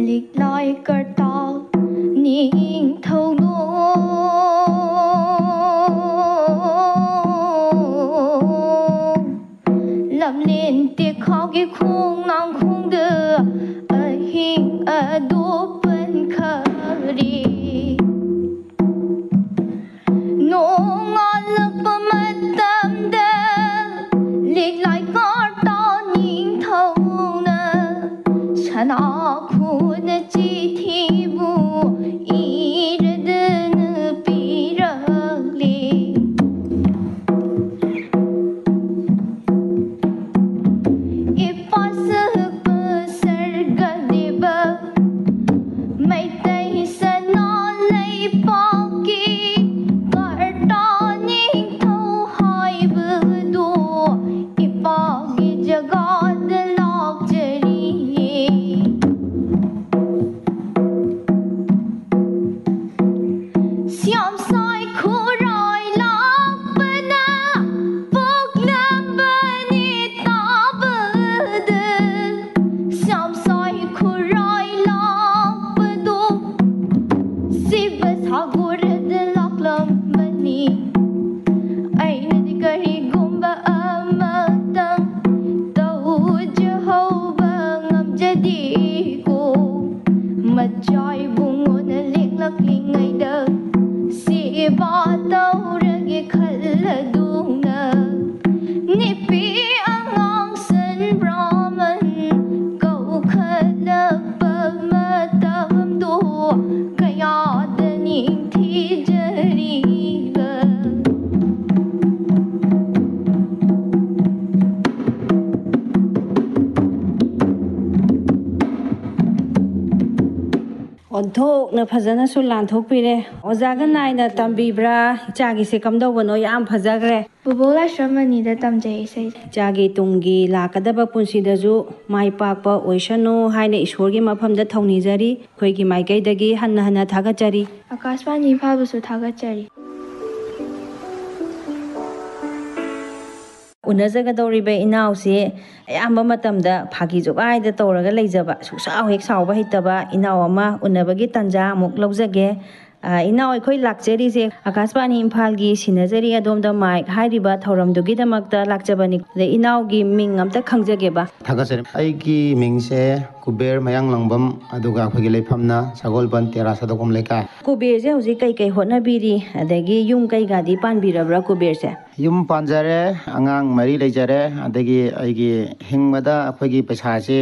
Lik lai kartal ning thâu no Lam lên tiệc khó cái khung nang khung đưa hình đô bên khari No ngon lực mất tâm đê Lịch lại có to nhìn thâu nè Chả nó khu nè chi thi vụ Ý rơ đơ nư bì rơ lì If I sức bơ sơ gơ đi bơ Mày tay sơ nó lấy bó kì na phajana su lanthok pire ojaga nai na tambibra chagi se kamdo bono yam phajagre Bubola Shamani da tamjai sai chagi tungi lakadaba punsi da ju mai pakpa oishano haina ishorgi mafam da thongni jari khoigi maikai dagi hanna thaga chari Akashvani Phabu su thaga chari Unazagadoribe inausi ayamba matamda phagi jogai da tawraga leijaba susau hek sauba hitaba inau ama unabagi tanja muk laujage ꯏꯅꯥꯎ ꯑꯩꯈꯣꯏ ꯂꯥꯛꯆꯔꯤꯁꯦ ꯑꯀꯥꯁꯕꯥꯅꯤ ꯏꯝꯐꯥꯜꯒꯤ ꯁꯤꯟꯅꯖꯔꯤ ꯑꯗꯣꯝꯗ ꯃꯥꯏꯛ ꯍꯥꯏꯔꯤꯕ ꯊꯧꯔꯝꯗꯨꯒꯤꯗꯃꯛꯇ ꯂꯥꯛꯆꯕꯅꯤ ꯑꯗꯩ ꯏꯅꯥꯎꯒꯤ ꯃꯤꯡ ꯑꯝꯇ ꯈꯪꯖꯒꯦꯕ. ꯊꯥꯒꯠꯆꯔꯤ. ꯑꯩꯒꯤ ꯃꯤꯡꯁꯦ ꯀꯨꯕꯦꯔ ꯃꯌꯥꯡꯂꯪꯕꯝ, ꯑꯗꯨꯒ ꯑꯩꯈꯣꯏꯒꯤ ꯂꯩꯐꯝꯅ ꯁꯒꯣꯜꯕꯟ ꯇꯦꯔꯥ ꯁꯗꯣꯛꯐꯝ ꯂꯩꯀꯥꯏ. ꯀꯨꯕꯦꯔꯁꯦ ꯍꯧꯖꯤꯛ ꯀꯩꯀꯩ ꯍꯣꯠꯅꯕꯤꯔꯤ, ꯑꯗꯒꯤ ꯌꯨꯝ ꯀꯩꯒꯥꯗꯤ ꯄꯥꯟꯕꯤꯔꯕ꯭ꯔꯥ ꯀꯨꯕꯦꯔꯁꯦ? ꯌꯨꯝ ꯄꯥꯟꯖꯔꯦ, ꯑꯉꯥꯡ 3 ꯂꯩꯖꯔꯦ. ꯑꯗꯒꯤ ꯑꯩꯒꯤ ꯍꯤꯡꯕꯗ ꯑꯩꯈꯣꯏꯒꯤ ꯄꯩꯁꯥꯁꯤ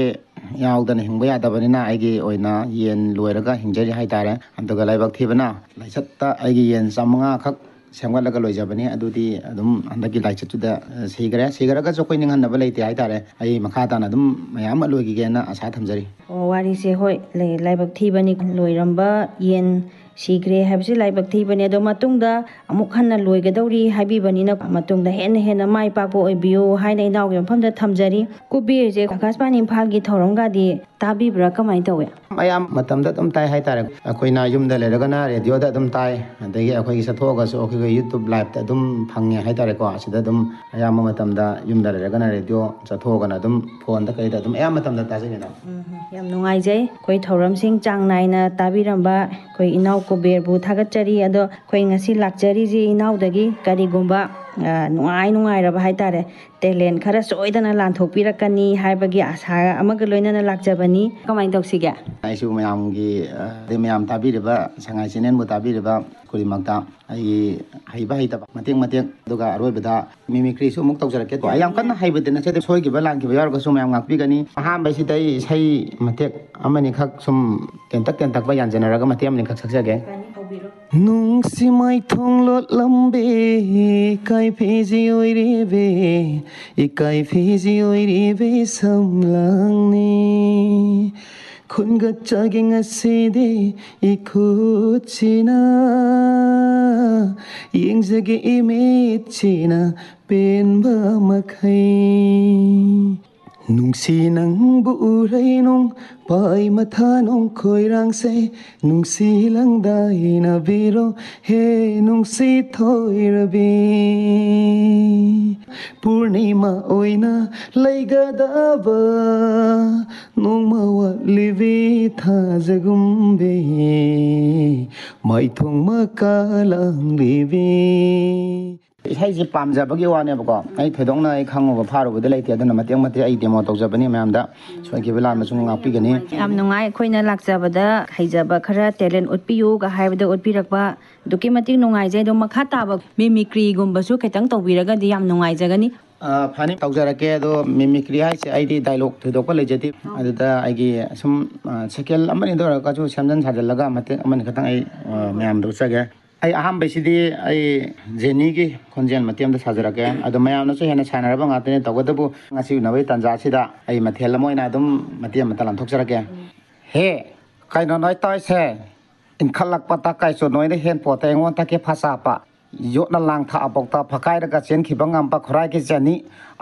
ꯌꯥꯎꯗꯅ ꯍꯤꯡꯕ ꯌꯥꯗꯕꯅꯤꯅ ꯑꯩꯒꯤ ꯑꯣꯏꯅ ꯌꯦꯟ ꯂꯣꯏꯔꯒ ꯍꯤꯡꯖꯔꯤ ꯍꯥꯏꯇꯥꯔꯦ. ꯑꯗꯨꯒ ꯂꯥꯏꯕꯛ ꯊꯤꯕꯅ ꯂꯥꯏꯆꯠꯇ ꯑꯩꯒꯤ ꯌꯦꯟ 500 ꯈꯛ ꯁꯦꯝꯒꯠꯂꯒ ꯂꯣꯏꯖꯕꯅꯤ. ꯑꯗꯨꯗꯤ ꯑꯗꯨꯝ ꯍꯟꯗꯛꯀꯤ ꯂꯥꯏꯆꯠꯇꯨꯗ ꯁꯤꯈꯔꯒꯁꯨ ꯑꯩꯈꯣꯏ ꯅꯤꯡꯍꯟꯅꯕ ꯂꯩꯇꯦ ꯍꯥꯏꯇꯥꯔꯦ. ꯑꯩ ꯃꯈꯥ ꯇꯥꯅ ꯑꯗꯨꯝ ꯃꯌꯥꯝ ꯑꯃ ꯂꯣꯏꯈꯤꯒꯦꯅ ꯑꯁꯥ ꯊꯝꯖꯔꯤ. ꯋꯥꯔꯤꯁꯦ ꯍꯣꯏ ꯂꯥꯏꯕꯛ ꯊꯤꯕꯅꯤ. ꯂꯣꯏꯔꯝꯕ ꯌꯦꯟ ꯁꯤꯈ꯭ꯔꯦ ꯍꯥꯏꯕꯁꯤ ꯂꯥꯏꯕꯛ ꯊꯤꯕꯅꯤ. ꯑꯗꯣ ꯃꯇꯨꯡꯗ ꯑꯃꯨꯛ ꯍꯟꯅ ꯂꯣꯏꯒꯗꯧꯔꯤ ꯍꯥꯏꯕꯤꯕꯅꯤꯅ ꯃꯇꯨꯡꯗ ꯍꯦꯟꯅ ꯃꯥꯏ ꯄꯥꯛꯄ ꯑꯣꯏꯕꯤꯌꯨ ꯍꯥꯏꯅ ꯏꯅꯥꯎꯒꯤ ꯃꯐꯝꯗ ꯊꯝꯖꯔꯤ. ꯀꯨꯕꯦꯔꯁꯦ ꯑꯀꯥꯁꯕꯥꯅꯤ ꯏꯝꯐꯥꯜꯒꯤ ꯊꯧꯔꯝꯒꯗꯤ ꯇꯥꯕꯤꯕ꯭ꯔꯥ, ꯀꯃꯥꯏꯅ ꯇꯧꯋꯦ? ꯑꯌꯥꯝꯕ ꯃꯇꯝꯗ ꯑꯗꯨꯝ ताई ꯍꯥꯏꯇꯥꯔꯦ. ꯑꯩꯈꯣꯏꯅ ꯌꯨꯝꯗ ꯂꯩꯔꯒꯅ ꯔꯦꯗꯤꯑꯣꯗ ꯑꯗꯨꯝ ताई, ꯑꯗꯒꯤ ꯑꯩꯈꯣꯏꯒꯤ ꯆꯠꯊꯣꯛꯑꯒꯁꯨ ꯑꯩꯈꯣꯏꯒꯤ ꯌꯨꯇ꯭ꯌꯨꯕ ꯂꯥꯏꯚꯇ ꯑꯗꯨꯝ ꯐꯪꯉꯦ ꯍꯥꯏꯇꯥꯔꯦꯀꯣ. ꯑꯁꯤꯗ ꯑꯗꯨꯝ ꯑꯌꯥꯝꯕ ꯃꯇꯝꯗ ꯌꯨꯝꯗ ꯂꯩꯔꯒꯅ ꯔꯦꯗꯤꯑꯣ, ꯆꯠꯊꯣꯛꯑꯒꯅ ꯑꯗꯨꯝ ꯐꯣꯟꯗ ꯀꯩꯗ ꯑꯗꯨꯝ ꯑꯌꯥꯝꯕ ꯃꯇꯝꯗ ꯇꯥꯖꯩꯅ. ꯌꯥꯝ ꯅꯨꯡꯉꯥꯏꯖꯩ. ꯑꯩꯈꯣꯏ ꯊꯧꯔꯝꯁꯤꯡ ꯆꯥꯡ ꯅꯥꯏꯅ ꯇꯥꯕꯤꯔꯝꯕ ꯑꯩꯈꯣꯏ ꯏꯅꯥꯎ ꯀꯨꯕꯦꯔꯕꯨ ꯊꯥꯒꯠꯆꯔꯤ. ꯑꯗꯣ ꯑꯩꯈꯣꯏ ꯉꯁꯤ ꯂꯥꯛꯆꯔꯤꯁꯤ ꯏꯅꯥꯎꯗꯒꯤ ꯀꯔꯤꯒꯨꯝꯕ ꯅꯨꯡꯉꯥꯏꯔꯕ ꯍꯥꯏꯇꯥꯔꯦ ꯇꯦꯂꯦꯟ ꯈꯔ ꯁꯣꯏꯗꯅ ꯂꯥꯟꯊꯣꯛꯄꯤꯔꯛꯀꯅꯤ ꯍꯥꯏꯕꯒꯤ ꯑꯁꯥ ꯑꯃꯒ ꯂꯣꯏꯅꯅ ꯂꯥꯛꯆꯕꯅꯤ. ꯀꯃꯥꯏꯅ ꯇꯧꯁꯤꯒꯦ? ꯑꯩꯁꯨ ꯃꯌꯥꯝ ꯇꯥꯕꯤꯔꯤꯕ ꯁꯉꯥꯏ ꯆꯦꯅꯦꯜꯕꯨ ꯇꯥꯕꯤꯔꯤꯕ ꯈꯨꯗꯤꯡꯃꯛꯇ ꯑꯩꯒꯤ ꯍꯩꯕ ꯃꯇꯦꯛ ꯑꯗꯨꯒ ꯑꯔꯣꯏꯕꯗ ꯃꯤꯃꯤꯀ꯭ꯔꯤꯁꯨ ꯑꯃꯨꯛ ꯇꯧꯖꯔꯛꯀꯦ. ꯑꯩ ꯌꯥꯝ ꯀꯟꯅ ꯍꯩꯕꯗꯤ ꯅꯠꯆꯗꯦ. ꯁꯣꯏꯈꯤꯕ ꯂꯥꯟꯈꯤꯕ ꯌꯥꯎꯔꯒꯁꯨ ꯃꯌꯥꯝ ꯉꯥꯛꯄꯤꯒꯅꯤ. ꯑꯍꯥꯟꯕꯁꯤꯗ ꯑꯩ ꯏꯁꯩ ꯃꯇꯦꯛ ꯑꯃꯅꯤꯈꯛ ꯁꯨꯝ ꯇꯦꯟꯇꯛꯄ ꯌꯥꯟꯖꯟꯅꯔꯒ ꯃꯇꯦꯛ ꯑꯃꯅꯤꯈꯛ ꯁꯛꯆꯒꯦ. ꯅꯨꯡꯁꯤ ꯃꯥꯏꯊꯣꯡ ꯂꯣꯠꯂꯝꯕꯦ, ꯏꯀꯥꯏ ꯐꯤꯖꯤ ꯑꯣꯏꯔꯤꯕꯦ, ꯏꯀꯥꯏ ꯐꯤꯖꯤ ꯑꯣꯏꯔꯤꯕꯦ ꯁꯝꯂꯥꯡꯅꯤ. ꯈꯨꯟꯒꯠꯆꯒꯦ ꯉꯁꯤꯗꯤ ꯏꯈꯨꯠꯁꯤꯅ, ꯌꯦꯡꯖꯒꯦ ꯏꯃꯤꯠꯁꯤꯅ ꯄꯦꯟꯕ ꯃꯈꯩ. ꯅꯨꯡꯁꯤ ꯅꯪꯕꯨ ꯎꯔꯩꯅꯨꯡ ꯄꯥꯏ ꯃꯊꯥ ꯅꯣꯡꯈꯣꯏꯔꯥꯡꯁꯦ, ꯅꯨꯡꯁꯤ ꯂꯪꯗꯥꯏꯅꯕꯤꯔꯣ ꯍꯦ ꯅꯨꯡꯁꯤ ꯊꯣꯏꯔꯕꯤ. ꯄꯨꯔꯅꯤꯃꯥ ꯑꯣꯏꯅ ꯂꯩꯒꯗꯕ ꯅꯣꯡꯃ ꯋꯥꯠꯂꯤꯕꯤ ꯊꯥꯖꯒꯨꯝꯕꯤ, ꯃꯥꯏꯊꯣꯡ ꯃꯀꯥꯂꯥꯡꯂꯤꯕꯤ. ꯏꯁꯩꯁꯤ ꯄꯥꯝꯖꯕꯒꯤ ꯋꯥꯅꯦꯕꯀꯣ. ꯑꯩ ꯊꯣꯏꯗꯣꯛꯅ ꯑꯩ ꯈꯪꯉꯨꯕ ꯐꯥꯔꯨꯕꯗꯤ ꯂꯩꯇꯦ. ꯑꯗꯨꯅ ꯃꯇꯦꯛ ꯑꯩ ꯗꯦꯃꯣ ꯇꯧꯖꯕꯅꯤ. ꯃꯌꯥꯝꯗ ꯁꯣꯏꯈꯤꯕ ꯂꯥꯟꯕꯁꯨ ꯉꯥꯛꯄꯤꯒꯅꯤ. ꯌꯥꯝ ꯅꯨꯡꯉꯥꯏ. ꯑꯩꯈꯣꯏꯅ ꯂꯥꯛꯆꯕꯗ ꯍꯩꯖꯕ ꯈꯔ ꯇꯦꯂꯦꯟ ꯎꯠꯄꯤꯌꯨꯒ ꯍꯥꯏꯕꯗ ꯎꯠꯄꯤꯔꯛꯄ ꯑꯗꯨꯛꯀꯤ ꯃꯇꯤꯛ ꯅꯨꯡꯉꯥꯏꯖꯩ. ꯑꯗꯣ ꯃꯈꯥ ꯇꯥꯕ ꯃꯤꯃꯤꯀ꯭ꯔꯤꯒꯨꯝꯕꯁꯨ ꯈꯤꯇꯪ ꯇꯧꯕꯤꯔꯒꯗꯤ ꯌꯥꯝ ꯅꯨꯡꯉꯥꯏꯖꯒꯅꯤ. ꯐꯅꯤ, ꯇꯧꯖꯔꯛꯀꯦ. ꯑꯗꯣ ꯃꯤꯃꯤꯀ꯭ꯔꯤ ꯍꯥꯏꯁꯦ ꯑꯩꯗꯤ ꯗꯥꯏꯂꯣꯛ ꯊꯣꯏꯗꯣꯛꯄ ꯂꯩꯖꯗꯦ. ꯑꯗꯨꯗ ꯑꯩꯒꯤ ꯁꯨꯝ ꯁꯦꯀꯦꯟ ꯑꯃꯅꯤꯗ ꯑꯣꯏꯔꯒꯁꯨ ꯁꯦꯝꯖꯤꯟ ꯁꯥꯖꯤꯜꯂꯒ ꯃꯇꯦꯛ ꯑꯃꯅꯤ ꯈꯛꯇꯪ ꯑꯩ ꯃꯌꯥꯝꯗ ꯎꯠꯆꯒꯦ. ꯑꯩ ꯑꯍꯥꯟꯕꯁꯤꯗꯤ ꯑꯩ ꯖꯦꯅꯤꯒꯤ ꯈꯣꯟꯖꯦꯜ ꯃꯇꯦꯛ ꯑꯃꯇ ꯁꯥꯖꯔꯛꯀꯦ. ꯑꯗꯣ ꯃꯌꯥꯝꯅꯁꯨ ꯍꯦꯟꯅ ꯁꯥꯟꯅꯔꯕ ꯉꯥꯛꯇꯅꯤ. ꯇꯧꯕꯇꯕꯨ ꯉꯁꯤ ꯎꯅꯕꯒꯤ ꯇꯥꯟꯖꯥꯁꯤꯗ ꯑꯩ ꯃꯊꯦꯜ ꯑꯃ ꯑꯣꯏꯅ ꯑꯗꯨꯝ ꯃꯇꯦꯛ ꯑꯃꯇ ꯂꯥꯟꯊꯣꯛꯆꯔꯛꯀꯦ. ꯍꯦ ꯀꯩꯅꯣ ꯅꯣꯏ ꯇꯧꯔꯤꯁꯦ? ꯏꯟꯈꯠꯂꯛꯄꯗ ꯀꯩꯁꯨ ꯅꯣꯏꯅ ꯍꯦꯟꯄꯣꯠꯇ ꯑꯩꯉꯣꯟꯗꯒꯤ ꯐꯖꯕ ꯌꯣꯠꯅ ꯂꯥꯡꯊꯛꯑꯕꯧꯇ ꯐꯛꯀꯥꯏꯔꯒ ꯆꯦꯟꯈꯤꯕ ꯉꯝꯕ ꯈꯨꯔꯥꯏꯒꯤ ꯖꯦꯅꯤ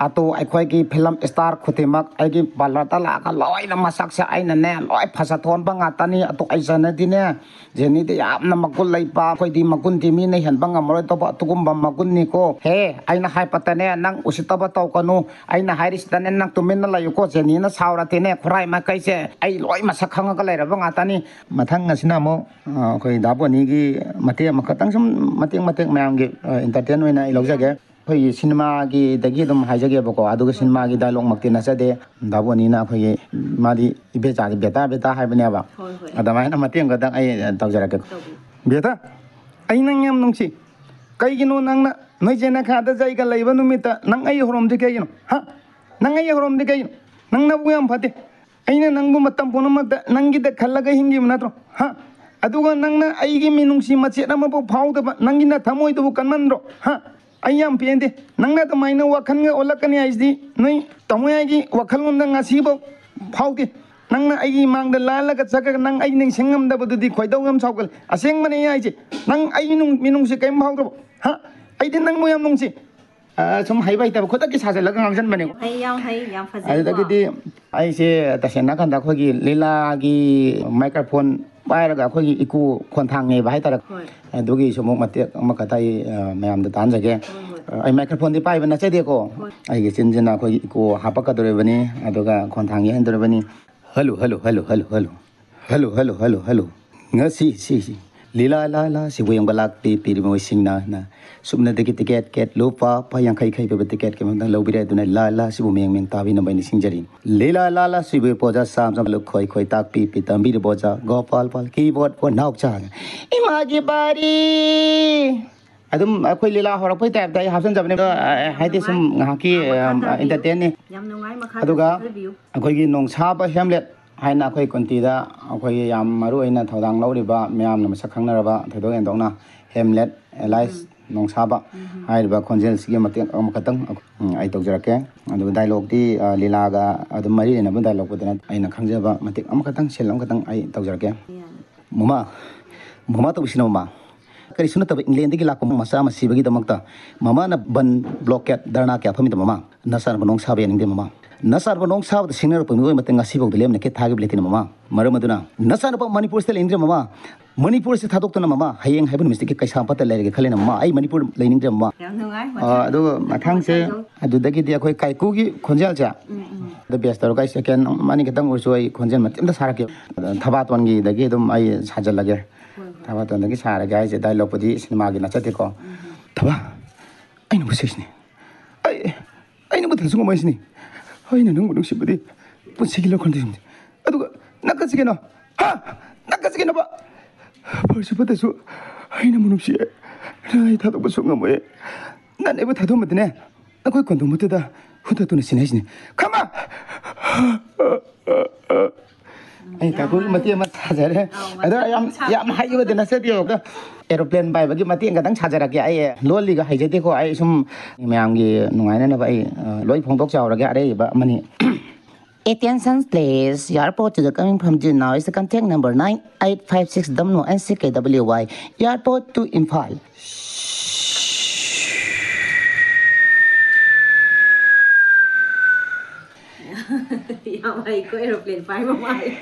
ꯑꯗꯨ ꯑꯩꯈꯣꯏꯒꯤ ꯐꯤꯂꯝ ꯁ꯭ꯇꯥꯔ ꯈꯨꯗꯤꯡꯃꯛ ꯑꯩꯒꯤ ꯄꯥꯔꯂꯔꯗ ꯂꯥꯛꯑꯒ ꯂꯣꯏꯅ ꯃꯁꯛꯁꯦ ꯑꯩꯅꯅꯦ ꯂꯣꯏ ꯐꯖꯊꯣꯛꯍꯟꯕ ꯉꯥꯛꯇꯅꯤ. ꯑꯗꯨ ꯑꯩꯖꯅꯗꯤꯅꯦ ꯖꯦꯅꯤꯗꯤ ꯌꯥꯝꯅ ꯃꯒꯨꯟ ꯂꯩꯕ, ꯑꯩꯈꯣꯏꯗꯤ ꯃꯒꯨꯟꯗꯤ ꯃꯤꯅ ꯍꯦꯟꯕ ꯉꯝꯃꯔꯣꯏꯗꯧꯕ ꯑꯗꯨꯒꯨꯝꯕ ꯃꯒꯨꯟꯅꯤꯀꯣ. ꯍꯦ ꯑꯩꯅ ꯍꯥꯏꯕꯇꯅꯦ ꯅꯪ ꯎꯁꯤꯠꯇꯕ ꯇꯧꯒꯅꯨ. ꯑꯩꯅ ꯍꯥꯏꯔꯤꯁꯤꯗꯅꯦ ꯅꯪ ꯇꯨꯃꯤꯟꯅ ꯂꯩꯌꯨꯀꯣ. ꯖꯦꯅꯤꯅ ꯁꯥꯎꯔꯗꯤꯅꯦ ꯈꯨꯔꯥꯏ ꯃꯈꯩꯁꯦ ꯑꯩ ꯂꯣꯏ ꯃꯁꯛ ꯈꯪꯉꯒ ꯂꯩꯔꯕ ꯉꯥꯛꯇꯅꯤ. ꯃꯊꯪ ꯑꯁꯤꯅ ꯑꯃꯨꯛ ꯑꯩꯈꯣꯏ ꯗꯥ ꯕꯣꯅꯤꯒꯤ ꯃꯇꯦꯛ ꯑꯃꯈꯛꯇꯪ ꯁꯨꯝ ꯃꯇꯦꯛ ꯃꯌꯥꯝꯒꯤ ꯏꯟꯇꯔꯇꯦꯟ ꯑꯣꯏꯅ ꯑꯩ ꯂꯧꯖꯒꯦ. ꯑꯩꯈꯣꯏꯒꯤ ꯁꯤꯅꯦꯃꯥꯒꯤꯗꯒꯤ ꯑꯗꯨꯝ ꯍꯥꯏꯖꯒꯦꯕꯀꯣ. ꯑꯗꯨꯒ ꯁꯤꯅꯦꯃꯥꯒꯤ ꯗꯥꯏꯂꯣꯛꯃꯛꯇꯤ ꯅꯠꯆꯗꯦ. ꯗꯥ ꯕꯣꯅꯤꯅ ꯑꯩꯈꯣꯏꯒꯤ ꯃꯥꯗꯤ ꯏꯕꯦꯆꯥꯗꯤ ꯕꯦꯇꯥ ꯍꯥꯏꯕꯅꯦꯕ. ꯑꯗꯨꯃꯥꯏꯅ ꯃꯇꯦꯛ ꯑꯃꯈꯛꯇꯪ ꯑꯩ ꯇꯧꯖꯔꯛꯀꯦ. ꯕꯦꯇꯥ, ꯑꯩ ꯅꯪ ꯌꯥꯝ ꯅꯨꯡꯁꯤ. ꯀꯩꯒꯤꯅೋ ꯅꯪꯅ ꯅꯣꯏ ꯖꯦꯅꯈꯥꯗ ꯖꯩꯒ ꯂꯩꯕ ꯅꯨꯃꯤꯠꯇ ꯅꯪ ꯑꯩ ꯍꯧꯔꯝꯗꯤ ꯀꯩꯒꯤꯅꯣ? ꯅꯪ ꯑꯩ ꯍꯧꯔꯝꯗꯤ ꯀꯩꯒꯤनो? ꯅꯪ ꯅꯕꯨꯛ ꯌꯥꯝ ꯐꯠꯇꯦ. ꯑꯩꯅ ꯅꯪꯕꯨ ꯃꯇꯝ ꯄꯨꯝꯅꯃꯛꯇ ꯅꯪꯒꯤꯗ ꯈꯜꯂꯒ ꯍꯤꯡꯈꯤꯕ ꯅꯠꯇ꯭ꯔꯣ? ꯑꯗꯨꯒ ꯅꯪꯅ ꯑꯩꯒꯤ ꯃꯤꯅꯨꯡꯁꯤ ꯃꯆꯦꯠ ꯑꯃꯐꯥꯎ ꯐꯥꯎꯗꯕ ꯅꯪꯒꯤ ꯊꯃꯣꯏꯗꯨꯕు ꯀꯟꯃꯟꯗ꯭ꯔꯣ? ꯑꯩ ꯌꯥꯝ ꯄꯦꯟꯗꯦ. ꯅꯪꯅ ꯑꯗꯨꯃꯥꯏꯅ ꯋꯥꯈꯜꯒ ꯑꯣꯜꯂꯛꯀꯅꯤ ꯍꯥꯏꯁꯤꯗꯤ ꯅꯣꯏ ꯇꯥꯃꯣꯌꯥꯏꯒꯤ ꯋꯥꯈꯜꯂꯣꯟꯗ ꯉꯁꯤꯐꯥꯎ ꯐꯥꯎꯗꯦ. ꯅꯪꯅ ꯑꯩꯒꯤ ꯃꯥꯡꯗ ꯂꯥꯜꯂꯒ ꯆꯠꯈ꯭ꯔꯒ ꯅꯪ ꯑꯩ ꯅꯤꯡꯁꯤꯡꯉꯝꯗꯕꯗꯨꯗꯤ ꯈꯣꯏꯗꯧ ꯌꯥꯝ ꯁꯥꯎꯒꯠꯂꯦ. ꯑꯁꯦꯡꯕꯅꯦ ꯍꯥꯏꯁꯦ. ꯅꯪ ꯑꯩꯒꯤ ꯃꯤꯅꯨꯡꯁꯤ ꯀꯔꯤꯝ ꯐꯥꯎꯗ꯭ꯔꯕꯣ? ꯑꯩꯗꯤ ꯅꯪꯕꯨ ꯌꯥꯝ ꯅꯨꯡꯁꯤ. ꯁꯨꯝ ꯍꯩꯇꯕ ꯈꯨꯗꯛꯀꯤ ꯁꯥꯖꯤꯜꯂꯒ ꯉꯥꯡꯁꯤꯟꯕꯅꯦ. ꯌꯥꯝ ꯐꯖꯩ. ꯑꯗꯨꯗꯒꯤꯗꯤ ꯑꯩꯁꯦ ꯇꯁꯦꯡꯅ ꯀꯥꯟꯗ ꯑꯩꯈꯣꯏꯒꯤ ꯂꯤꯂꯥꯒꯤ ꯃꯥꯏꯀ꯭ꯔꯣꯐꯣꯟ ꯄꯥꯏꯔꯒ ꯑꯩꯈꯣꯏꯒꯤ ꯏꯀꯣ ꯈꯣꯟꯊꯥꯡꯅꯦꯕ ꯍꯥꯏꯇꯥꯔꯦ. ꯑꯗꯨꯒꯤꯁꯨ ꯑꯃꯨꯛ ꯃꯇꯦꯛ ꯑꯃꯈꯛꯇ ꯑꯩ ꯃꯌꯥꯝꯗ ꯇꯥꯍꯟꯖꯒꯦ. ꯑꯩ ꯃꯥꯏꯀ꯭ꯔꯣꯐꯣꯟꯗꯤ ꯄꯥꯏꯕ ꯅꯠꯆꯗꯦꯀꯣ. ꯑꯩꯒꯤ ꯆꯤꯟꯁꯤꯅ ꯑꯩꯈꯣꯏꯒꯤ ꯏꯀꯣ ꯍꯥꯞꯄꯛꯀꯗꯧꯔꯤꯕꯅꯤ. ꯑꯗꯨꯒ ꯈꯣꯟꯊꯥꯡ ꯌꯩꯍꯟꯗꯧꯔꯤꯕꯅꯤ. Hello hello hello hello hello hello hello hello hello. ꯉꯁꯤ लीला लाला सिबु यंग बलाक पी मोय सिंगना ना सुबना दे टिकेट केट लोपा पायang khai khai पे टिकेट के मंग लौबिरे दुना लाला सिबु मेंग ताबी न बैनि सिंजरी लीला लाला सिबु पोजा साम साम लो खोय खोय ताक पी तंबी रे बोजा गोपाल पाल कीबोर्ड को नाउ चा इमाजी बारी अदुम अखोय लीला हरपै टाइप दाई हासन जबने हाइदे सुम ngaki entertain ne yam nungai makha aduga अखोय गी नोंसाबा हेमलेट हाइना अखोय कोंतीदा अखोय याम मारू अइना थौदांग लौरिबा म्याम न मसक खंगनरबा थैदो एंदोंना हेमलेट एलाइस नोंसाबा हाइरबा खोंजेल सिगे मते अमखतंग आई तौजरके अदु डायलॉग दी लीलागा अदु मरी ने बन डायलॉग बदना अइना खंगजबा मते अमखतंग सेल अमखतंग आई तौजरके मुमा मुमा तो बिसिनो मा करी सुन तब इंग्लैंड की लाको मसा मसीबगी दमकता ममा न बन ब्लॉकेट धरना क्या फमी ममा नसर बनों साबे निंगे ममा नसर बनों साब सिंगर पमी मते ngasi bok delem ne ke thagi bletin mama maram aduna नसर प मणिपुर से लेंद्रे ममा मणिपुर से थादोक्तना ममा हयेंग हाइबन मिस्टेक कैसा पता लेगे खलेना ममा आई मणिपुर लेनिंग्रे ममा yam nungai अदु मथांग से अदुदगी दि अखोय काइकू की खोंजेल चा द बेस्ट तर गाइस सेकंड मानी खतंग उरसो आई खोंजेल मते द सारके थबातवन गी दगी दम आई साजल लगे थबातवन दगी सारगे आई से डायलॉग पदी सिनेमा गी नचते को थबा आइनो बुसेसनी आइनो बुथसुंग माइसनी 아이는 너무 눈시부디 분식일로 건드립니다. 아두가 낚아지게나 하 낚아지게나 봐. 벌써부터서 아이는 무능시에 나이 다도 무슨 뭐에 난 애부 다도 못네. 나 거기 건도 못하다 후다도는 지내시네. 가마. 아니 다 거기 맞지 맞 찾아래. 아다 얌 하이거 되나 세디오가 에어플레인 바이버기 맞지 가당 찾아라게 아예 롤리가 하이제데고 아이 좀 매양기 누가이나 바이 로이 퐁독 자오라게 아래 바 마니 Attention please, airport to the coming from Juneau is the contact number 9856 Damno NCKWY, airport to Imphal. yam ai ko aeroplane pai mai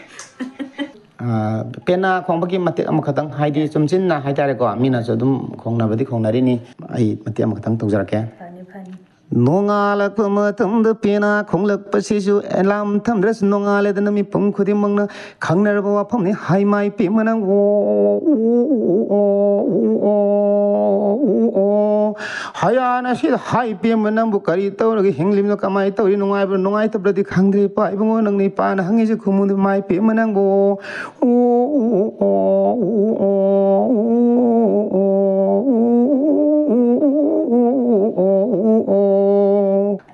पेना खोंबगी मते अमखतंग हाइदि चुमचिन ना हाइतारे को मीना जदुम खोंनाबदि खोंनारिनी आई मते अमखतंग तौजरके नोंगालक मतमद पेना खोंलक पसिसु एलाम थमद्रस नोंगालेदन मि पुं खुदि मंगना खंगनरबो वाफमनि हाइमाइ पेमनंग हायाना सि हाइ पेमनंग बु करि तौरगे हिंगलिमनो कमाइ तौरि नोंगाइब नोंगाइ तब्रदि खंगद्रे पाइबंगो नंगनि पान हंगिजे खुमुद माइ पेमनंग बो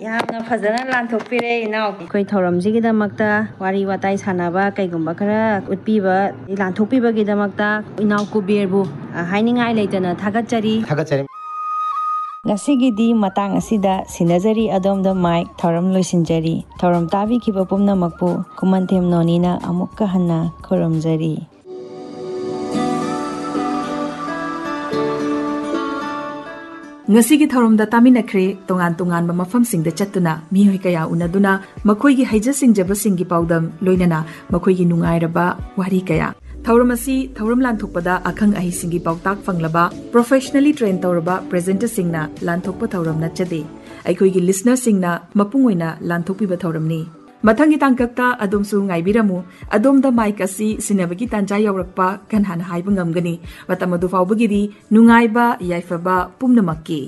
yamna fazana lanthokpire inaw koi thoramji gi damakta wari watai sanaba kaigumba khara utpiba lanthokpiba gi damakta inaw kuberbu hainingai leitana thagachari ngasigidi matang asida sinajari adomda mic thoram loisinjari thoram tabi kiba pumna makpu kumanthem nonina amukka hanna khoramjari ngasi gi thorom da taminakre tongan tongan ba mafam sing da chatuna mihoi kaya unaduna makhoi gi haija sing jaba sing gi paudam loinana makhoi gi nungai raba wari kaya thorom asi thorom lan thokpada akhang ahi sing gi pautak fanglaba professionally trained tawraba presenter singna lan thokpa thorom na chade aikhoi gi listener singna mapung oina lan thokpi ba thorom ni mathangi tangkakta adom su ngai biramu adom da mic asi sinabagi tanja yawrakpa kan han haibangam gani matamadu faubagi di nungai ba yaifa ba pumna makki